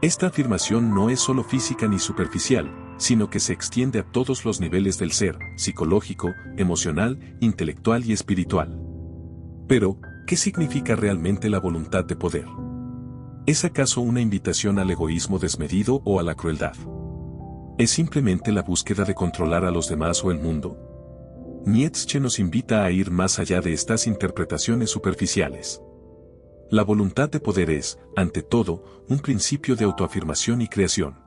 Esta afirmación no es solo física ni superficial, sino que se extiende a todos los niveles del ser, psicológico, emocional, intelectual y espiritual. Pero, ¿qué significa realmente la voluntad de poder? ¿Es acaso una invitación al egoísmo desmedido o a la crueldad? ¿Es simplemente la búsqueda de controlar a los demás o el mundo? Nietzsche nos invita a ir más allá de estas interpretaciones superficiales. La voluntad de poder es, ante todo, un principio de autoafirmación y creación.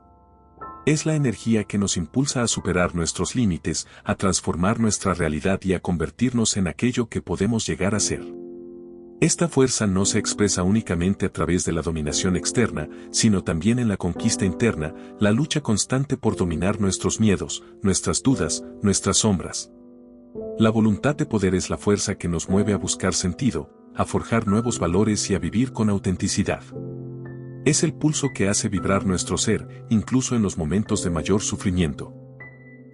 Es la energía que nos impulsa a superar nuestros límites, a transformar nuestra realidad y a convertirnos en aquello que podemos llegar a ser. Esta fuerza no se expresa únicamente a través de la dominación externa, sino también en la conquista interna, la lucha constante por dominar nuestros miedos, nuestras dudas, nuestras sombras. La voluntad de poder es la fuerza que nos mueve a buscar sentido, a forjar nuevos valores y a vivir con autenticidad. Es el pulso que hace vibrar nuestro ser, incluso en los momentos de mayor sufrimiento.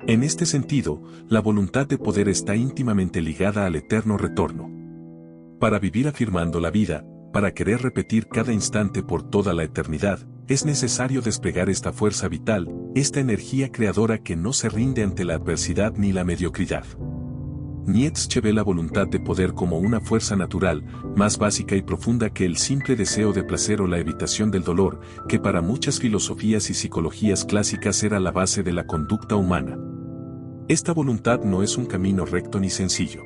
En este sentido, la voluntad de poder está íntimamente ligada al eterno retorno. Para vivir afirmando la vida, para querer repetir cada instante por toda la eternidad, es necesario desplegar esta fuerza vital, esta energía creadora que no se rinde ante la adversidad ni la mediocridad. Nietzsche ve la voluntad de poder como una fuerza natural, más básica y profunda que el simple deseo de placer o la evitación del dolor, que para muchas filosofías y psicologías clásicas era la base de la conducta humana. Esta voluntad no es un camino recto ni sencillo.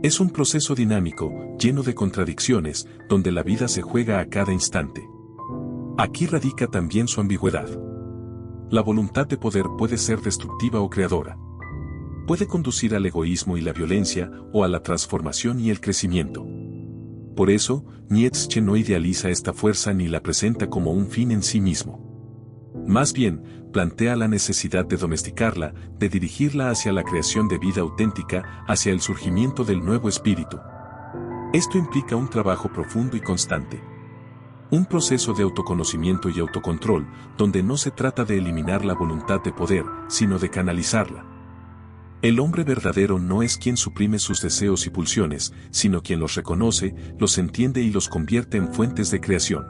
Es un proceso dinámico, lleno de contradicciones, donde la vida se juega a cada instante. Aquí radica también su ambigüedad. La voluntad de poder puede ser destructiva o creadora. Puede conducir al egoísmo y la violencia, o a la transformación y el crecimiento. Por eso, Nietzsche no idealiza esta fuerza ni la presenta como un fin en sí mismo. Más bien, plantea la necesidad de domesticarla, de dirigirla hacia la creación de vida auténtica, hacia el surgimiento del nuevo espíritu. Esto implica un trabajo profundo y constante. Un proceso de autoconocimiento y autocontrol, donde no se trata de eliminar la voluntad de poder, sino de canalizarla. El hombre verdadero no es quien suprime sus deseos y pulsiones, sino quien los reconoce, los entiende y los convierte en fuentes de creación.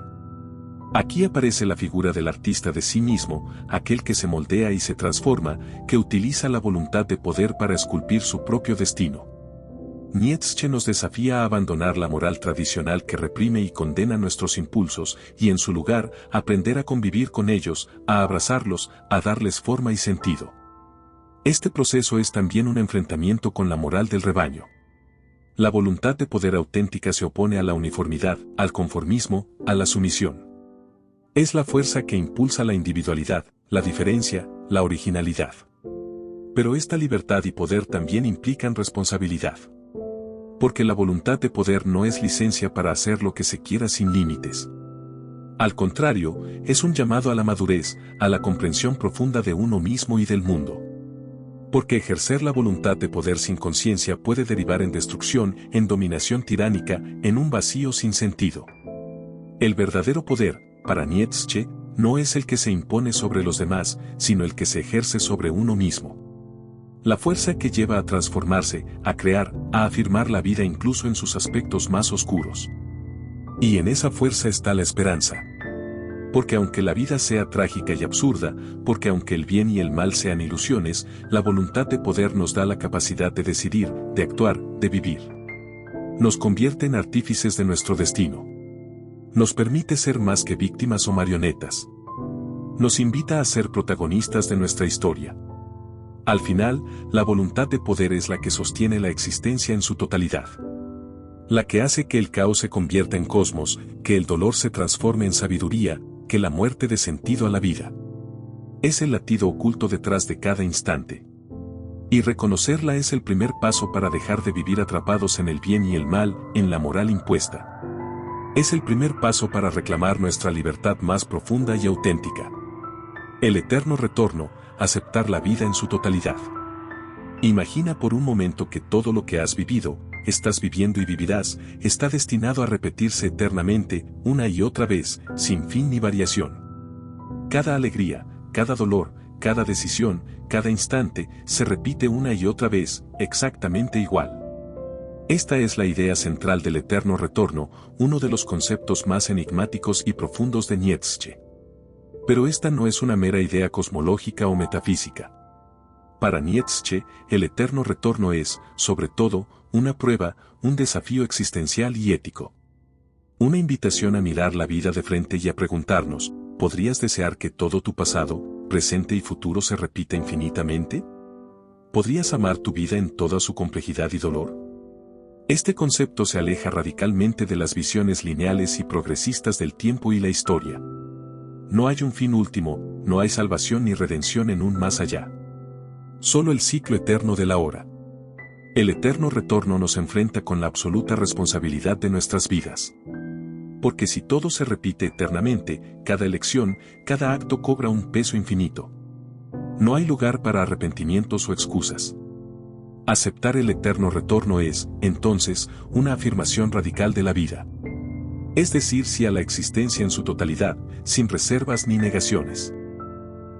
Aquí aparece la figura del artista de sí mismo, aquel que se moldea y se transforma, que utiliza la voluntad de poder para esculpir su propio destino. Nietzsche nos desafía a abandonar la moral tradicional que reprime y condena nuestros impulsos, y en su lugar, aprender a convivir con ellos, a abrazarlos, a darles forma y sentido. Este proceso es también un enfrentamiento con la moral del rebaño. La voluntad de poder auténtica se opone a la uniformidad, al conformismo, a la sumisión. Es la fuerza que impulsa la individualidad, la diferencia, la originalidad. Pero esta libertad y poder también implican responsabilidad. Porque la voluntad de poder no es licencia para hacer lo que se quiera sin límites. Al contrario, es un llamado a la madurez, a la comprensión profunda de uno mismo y del mundo. Porque ejercer la voluntad de poder sin conciencia puede derivar en destrucción, en dominación tiránica, en un vacío sin sentido. El verdadero poder, para Nietzsche, no es el que se impone sobre los demás, sino el que se ejerce sobre uno mismo. La fuerza que lleva a transformarse, a crear, a afirmar la vida incluso en sus aspectos más oscuros. Y en esa fuerza está la esperanza. Porque aunque la vida sea trágica y absurda, porque aunque el bien y el mal sean ilusiones, la voluntad de poder nos da la capacidad de decidir, de actuar, de vivir. Nos convierte en artífices de nuestro destino. Nos permite ser más que víctimas o marionetas. Nos invita a ser protagonistas de nuestra historia. Al final, la voluntad de poder es la que sostiene la existencia en su totalidad. La que hace que el caos se convierta en cosmos, que el dolor se transforme en sabiduría, que la muerte dé sentido a la vida. Es el latido oculto detrás de cada instante. Y reconocerla es el primer paso para dejar de vivir atrapados en el bien y el mal, en la moral impuesta. Es el primer paso para reclamar nuestra libertad más profunda y auténtica. El eterno retorno, aceptar la vida en su totalidad. Imagina por un momento que todo lo que has vivido, estás viviendo y vivirás, está destinado a repetirse eternamente, una y otra vez, sin fin ni variación. Cada alegría, cada dolor, cada decisión, cada instante, se repite una y otra vez, exactamente igual. Esta es la idea central del eterno retorno, uno de los conceptos más enigmáticos y profundos de Nietzsche. Pero esta no es una mera idea cosmológica o metafísica. Para Nietzsche, el eterno retorno es, sobre todo, una prueba, un desafío existencial y ético. Una invitación a mirar la vida de frente y a preguntarnos, ¿podrías desear que todo tu pasado, presente y futuro se repita infinitamente? ¿podrías amar tu vida en toda su complejidad y dolor? Este concepto se aleja radicalmente de las visiones lineales y progresistas del tiempo y la historia. No hay un fin último, no hay salvación ni redención en un más allá. Solo el ciclo eterno de la hora. El eterno retorno nos enfrenta con la absoluta responsabilidad de nuestras vidas. Porque si todo se repite eternamente, cada elección, cada acto cobra un peso infinito. No hay lugar para arrepentimientos o excusas. Aceptar el eterno retorno es, entonces, una afirmación radical de la vida. Es decir, sí a la existencia en su totalidad, sin reservas ni negaciones.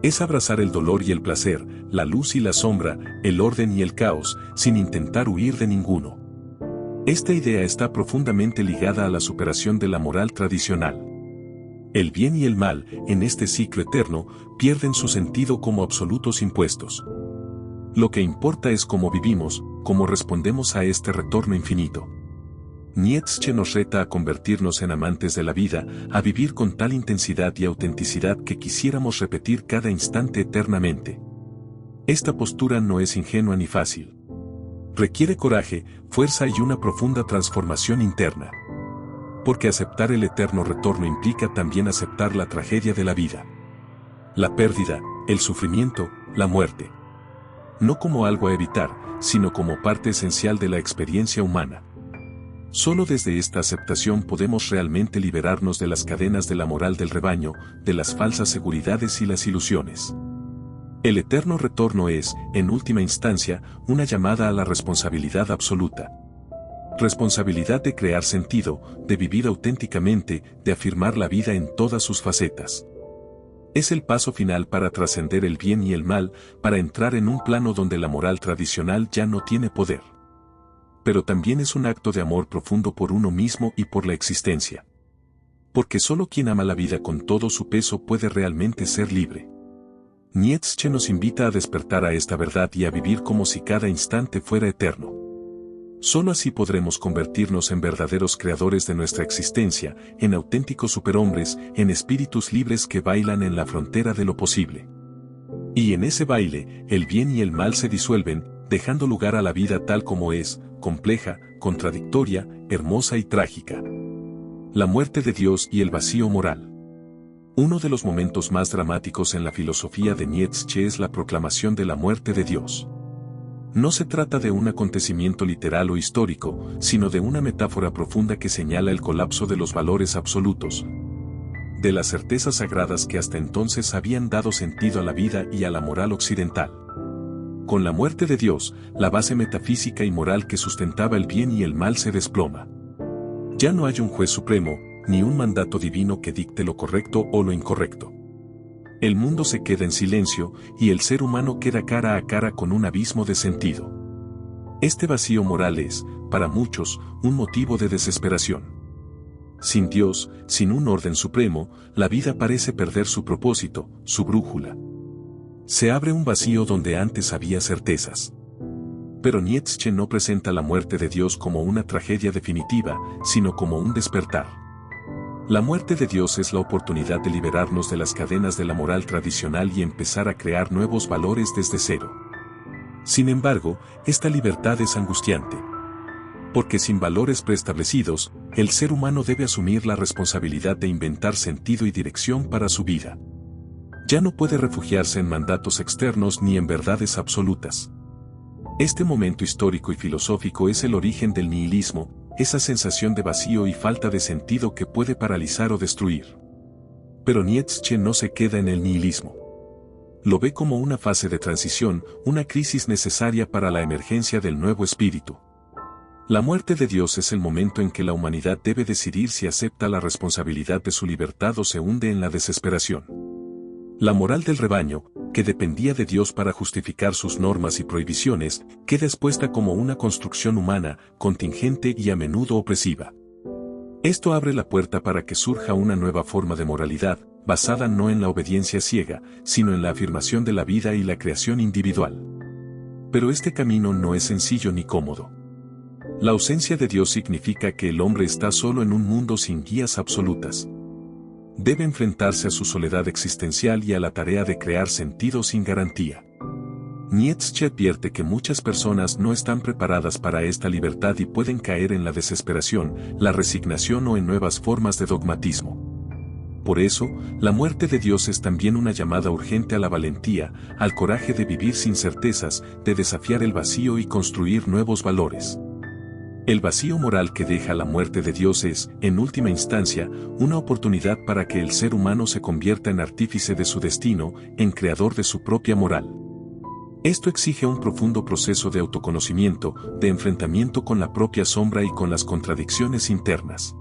Es abrazar el dolor y el placer, la luz y la sombra, el orden y el caos, sin intentar huir de ninguno. Esta idea está profundamente ligada a la superación de la moral tradicional. El bien y el mal, en este ciclo eterno, pierden su sentido como absolutos impuestos. Lo que importa es cómo vivimos, cómo respondemos a este retorno infinito. Nietzsche nos reta a convertirnos en amantes de la vida, a vivir con tal intensidad y autenticidad que quisiéramos repetir cada instante eternamente. Esta postura no es ingenua ni fácil. Requiere coraje, fuerza y una profunda transformación interna. Porque aceptar el eterno retorno implica también aceptar la tragedia de la vida. La pérdida, el sufrimiento, la muerte. No como algo a evitar, sino como parte esencial de la experiencia humana. Solo desde esta aceptación podemos realmente liberarnos de las cadenas de la moral del rebaño, de las falsas seguridades y las ilusiones. El eterno retorno es, en última instancia, una llamada a la responsabilidad absoluta. Responsabilidad de crear sentido, de vivir auténticamente, de afirmar la vida en todas sus facetas. Es el paso final para trascender el bien y el mal, para entrar en un plano donde la moral tradicional ya no tiene poder. Pero también es un acto de amor profundo por uno mismo y por la existencia. Porque solo quien ama la vida con todo su peso puede realmente ser libre. Nietzsche nos invita a despertar a esta verdad y a vivir como si cada instante fuera eterno. Solo así podremos convertirnos en verdaderos creadores de nuestra existencia, en auténticos superhombres, en espíritus libres que bailan en la frontera de lo posible. Y en ese baile, el bien y el mal se disuelven, dejando lugar a la vida tal como es, compleja, contradictoria, hermosa y trágica. La muerte de Dios y el vacío moral. Uno de los momentos más dramáticos en la filosofía de Nietzsche es la proclamación de la muerte de Dios. No se trata de un acontecimiento literal o histórico, sino de una metáfora profunda que señala el colapso de los valores absolutos, de las certezas sagradas que hasta entonces habían dado sentido a la vida y a la moral occidental. Con la muerte de Dios, la base metafísica y moral que sustentaba el bien y el mal se desploma. Ya no hay un juez supremo, ni un mandato divino que dicte lo correcto o lo incorrecto. El mundo se queda en silencio, y el ser humano queda cara a cara con un abismo de sentido. Este vacío moral es, para muchos, un motivo de desesperación. Sin Dios, sin un orden supremo, la vida parece perder su propósito, su brújula. Se abre un vacío donde antes había certezas. Pero Nietzsche no presenta la muerte de Dios como una tragedia definitiva, sino como un despertar. La muerte de Dios es la oportunidad de liberarnos de las cadenas de la moral tradicional y empezar a crear nuevos valores desde cero. Sin embargo, esta libertad es angustiante. Porque sin valores preestablecidos, el ser humano debe asumir la responsabilidad de inventar sentido y dirección para su vida. Ya no puede refugiarse en mandatos externos ni en verdades absolutas. Este momento histórico y filosófico es el origen del nihilismo, esa sensación de vacío y falta de sentido que puede paralizar o destruir. Pero Nietzsche no se queda en el nihilismo. Lo ve como una fase de transición, una crisis necesaria para la emergencia del nuevo espíritu. La muerte de Dios es el momento en que la humanidad debe decidir si acepta la responsabilidad de su libertad o se hunde en la desesperación. La moral del rebaño, que dependía de Dios para justificar sus normas y prohibiciones, queda expuesta como una construcción humana, contingente y a menudo opresiva. Esto abre la puerta para que surja una nueva forma de moralidad, basada no en la obediencia ciega, sino en la afirmación de la vida y la creación individual. Pero este camino no es sencillo ni cómodo. La ausencia de Dios significa que el hombre está solo en un mundo sin guías absolutas. Debe enfrentarse a su soledad existencial y a la tarea de crear sentido sin garantía. Nietzsche advierte que muchas personas no están preparadas para esta libertad y pueden caer en la desesperación, la resignación o en nuevas formas de dogmatismo. Por eso, la muerte de Dios es también una llamada urgente a la valentía, al coraje de vivir sin certezas, de desafiar el vacío y construir nuevos valores. El vacío moral que deja la muerte de Dios es, en última instancia, una oportunidad para que el ser humano se convierta en artífice de su destino, en creador de su propia moral. Esto exige un profundo proceso de autoconocimiento, de enfrentamiento con la propia sombra y con las contradicciones internas.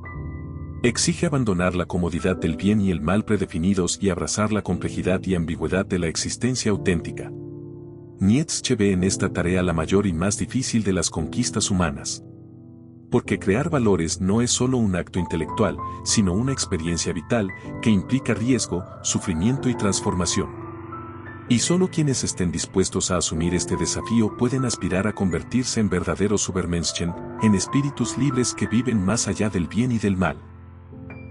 Exige abandonar la comodidad del bien y el mal predefinidos y abrazar la complejidad y ambigüedad de la existencia auténtica. Nietzsche ve en esta tarea la mayor y más difícil de las conquistas humanas. Porque crear valores no es solo un acto intelectual, sino una experiencia vital que implica riesgo, sufrimiento y transformación. Y solo quienes estén dispuestos a asumir este desafío pueden aspirar a convertirse en verdaderos Übermenschen, en espíritus libres que viven más allá del bien y del mal.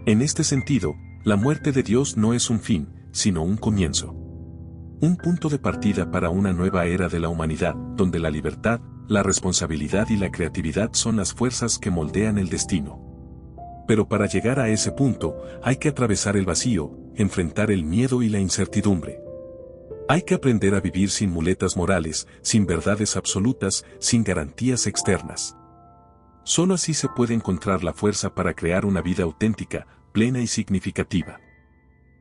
En este sentido, la muerte de Dios no es un fin, sino un comienzo. Un punto de partida para una nueva era de la humanidad, donde la libertad, la responsabilidad y la creatividad son las fuerzas que moldean el destino. Pero para llegar a ese punto, hay que atravesar el vacío, enfrentar el miedo y la incertidumbre. Hay que aprender a vivir sin muletas morales, sin verdades absolutas, sin garantías externas. Solo así se puede encontrar la fuerza para crear una vida auténtica, plena y significativa.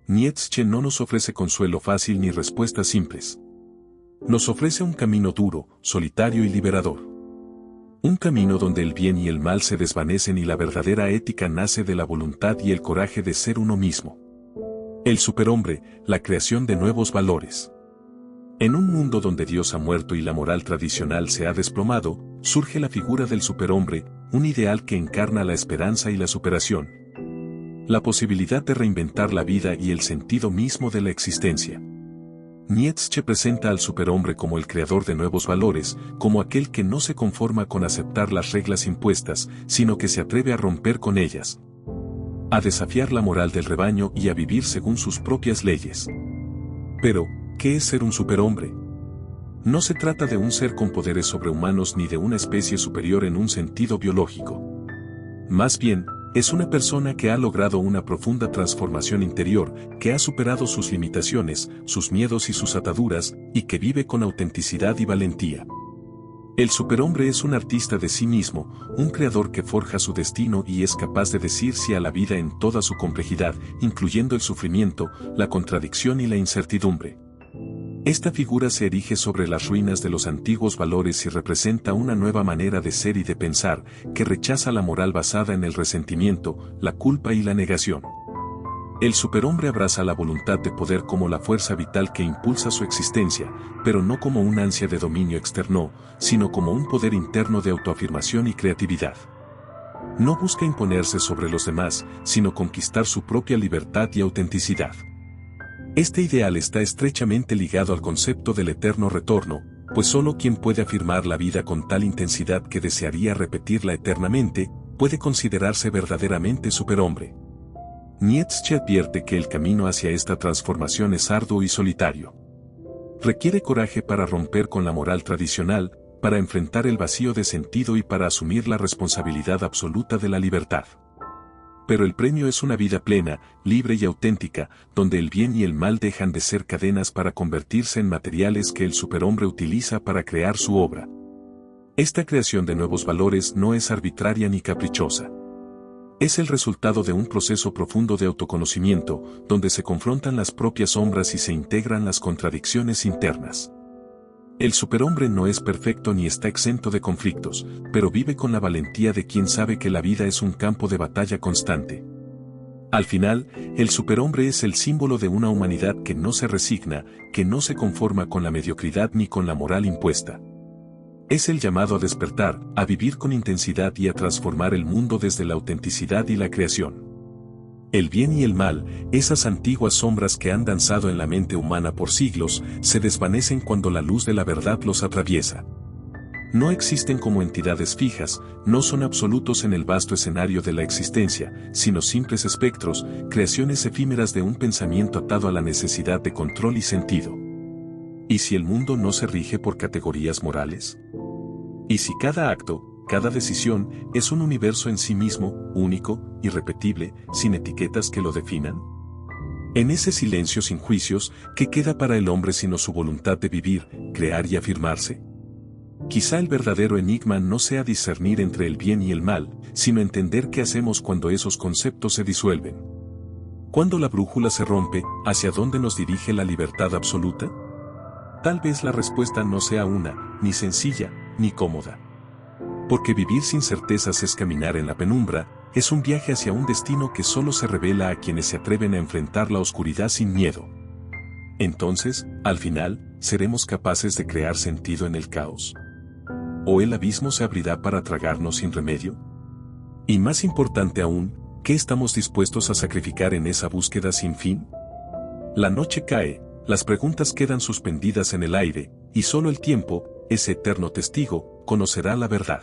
Nietzsche no nos ofrece consuelo fácil ni respuestas simples. Nos ofrece un camino duro, solitario y liberador. Un camino donde el bien y el mal se desvanecen y la verdadera ética nace de la voluntad y el coraje de ser uno mismo. El superhombre, la creación de nuevos valores. En un mundo donde Dios ha muerto y la moral tradicional se ha desplomado, surge la figura del superhombre, un ideal que encarna la esperanza y la superación. La posibilidad de reinventar la vida y el sentido mismo de la existencia. Nietzsche presenta al superhombre como el creador de nuevos valores, como aquel que no se conforma con aceptar las reglas impuestas, sino que se atreve a romper con ellas. A desafiar la moral del rebaño y a vivir según sus propias leyes. Pero, ¿qué es ser un superhombre? No se trata de un ser con poderes sobrehumanos ni de una especie superior en un sentido biológico. Más bien, es una persona que ha logrado una profunda transformación interior, que ha superado sus limitaciones, sus miedos y sus ataduras, y que vive con autenticidad y valentía. El superhombre es un artista de sí mismo, un creador que forja su destino y es capaz de decir sí a la vida en toda su complejidad, incluyendo el sufrimiento, la contradicción y la incertidumbre. Esta figura se erige sobre las ruinas de los antiguos valores y representa una nueva manera de ser y de pensar, que rechaza la moral basada en el resentimiento, la culpa y la negación. El superhombre abraza la voluntad de poder como la fuerza vital que impulsa su existencia, pero no como un ansia de dominio externo, sino como un poder interno de autoafirmación y creatividad. No busca imponerse sobre los demás, sino conquistar su propia libertad y autenticidad. Este ideal está estrechamente ligado al concepto del eterno retorno, pues solo quien puede afirmar la vida con tal intensidad que desearía repetirla eternamente, puede considerarse verdaderamente superhombre. Nietzsche advierte que el camino hacia esta transformación es arduo y solitario. Requiere coraje para romper con la moral tradicional, para enfrentar el vacío de sentido y para asumir la responsabilidad absoluta de la libertad. Pero el premio es una vida plena, libre y auténtica, donde el bien y el mal dejan de ser cadenas para convertirse en materiales que el superhombre utiliza para crear su obra. Esta creación de nuevos valores no es arbitraria ni caprichosa. Es el resultado de un proceso profundo de autoconocimiento, donde se confrontan las propias sombras y se integran las contradicciones internas. El superhombre no es perfecto ni está exento de conflictos, pero vive con la valentía de quien sabe que la vida es un campo de batalla constante. Al final, el superhombre es el símbolo de una humanidad que no se resigna, que no se conforma con la mediocridad ni con la moral impuesta. Es el llamado a despertar, a vivir con intensidad y a transformar el mundo desde la autenticidad y la creación. El bien y el mal, esas antiguas sombras que han danzado en la mente humana por siglos, se desvanecen cuando la luz de la verdad los atraviesa. No existen como entidades fijas, no son absolutos en el vasto escenario de la existencia, sino simples espectros, creaciones efímeras de un pensamiento atado a la necesidad de control y sentido. ¿Y si el mundo no se rige por categorías morales? ¿Y si cada acto, cada decisión, es un universo en sí mismo, único, irrepetible, sin etiquetas que lo definan? En ese silencio sin juicios, ¿qué queda para el hombre sino su voluntad de vivir, crear y afirmarse? Quizá el verdadero enigma no sea discernir entre el bien y el mal, sino entender qué hacemos cuando esos conceptos se disuelven. Cuando la brújula se rompe, ¿hacia dónde nos dirige la libertad absoluta? Tal vez la respuesta no sea una, ni sencilla, ni cómoda. Porque vivir sin certezas es caminar en la penumbra, es un viaje hacia un destino que solo se revela a quienes se atreven a enfrentar la oscuridad sin miedo. Entonces, al final, ¿seremos capaces de crear sentido en el caos? ¿O el abismo se abrirá para tragarnos sin remedio? Y más importante aún, ¿qué estamos dispuestos a sacrificar en esa búsqueda sin fin? La noche cae, las preguntas quedan suspendidas en el aire, y solo el tiempo, ese eterno testigo, conocerá la verdad.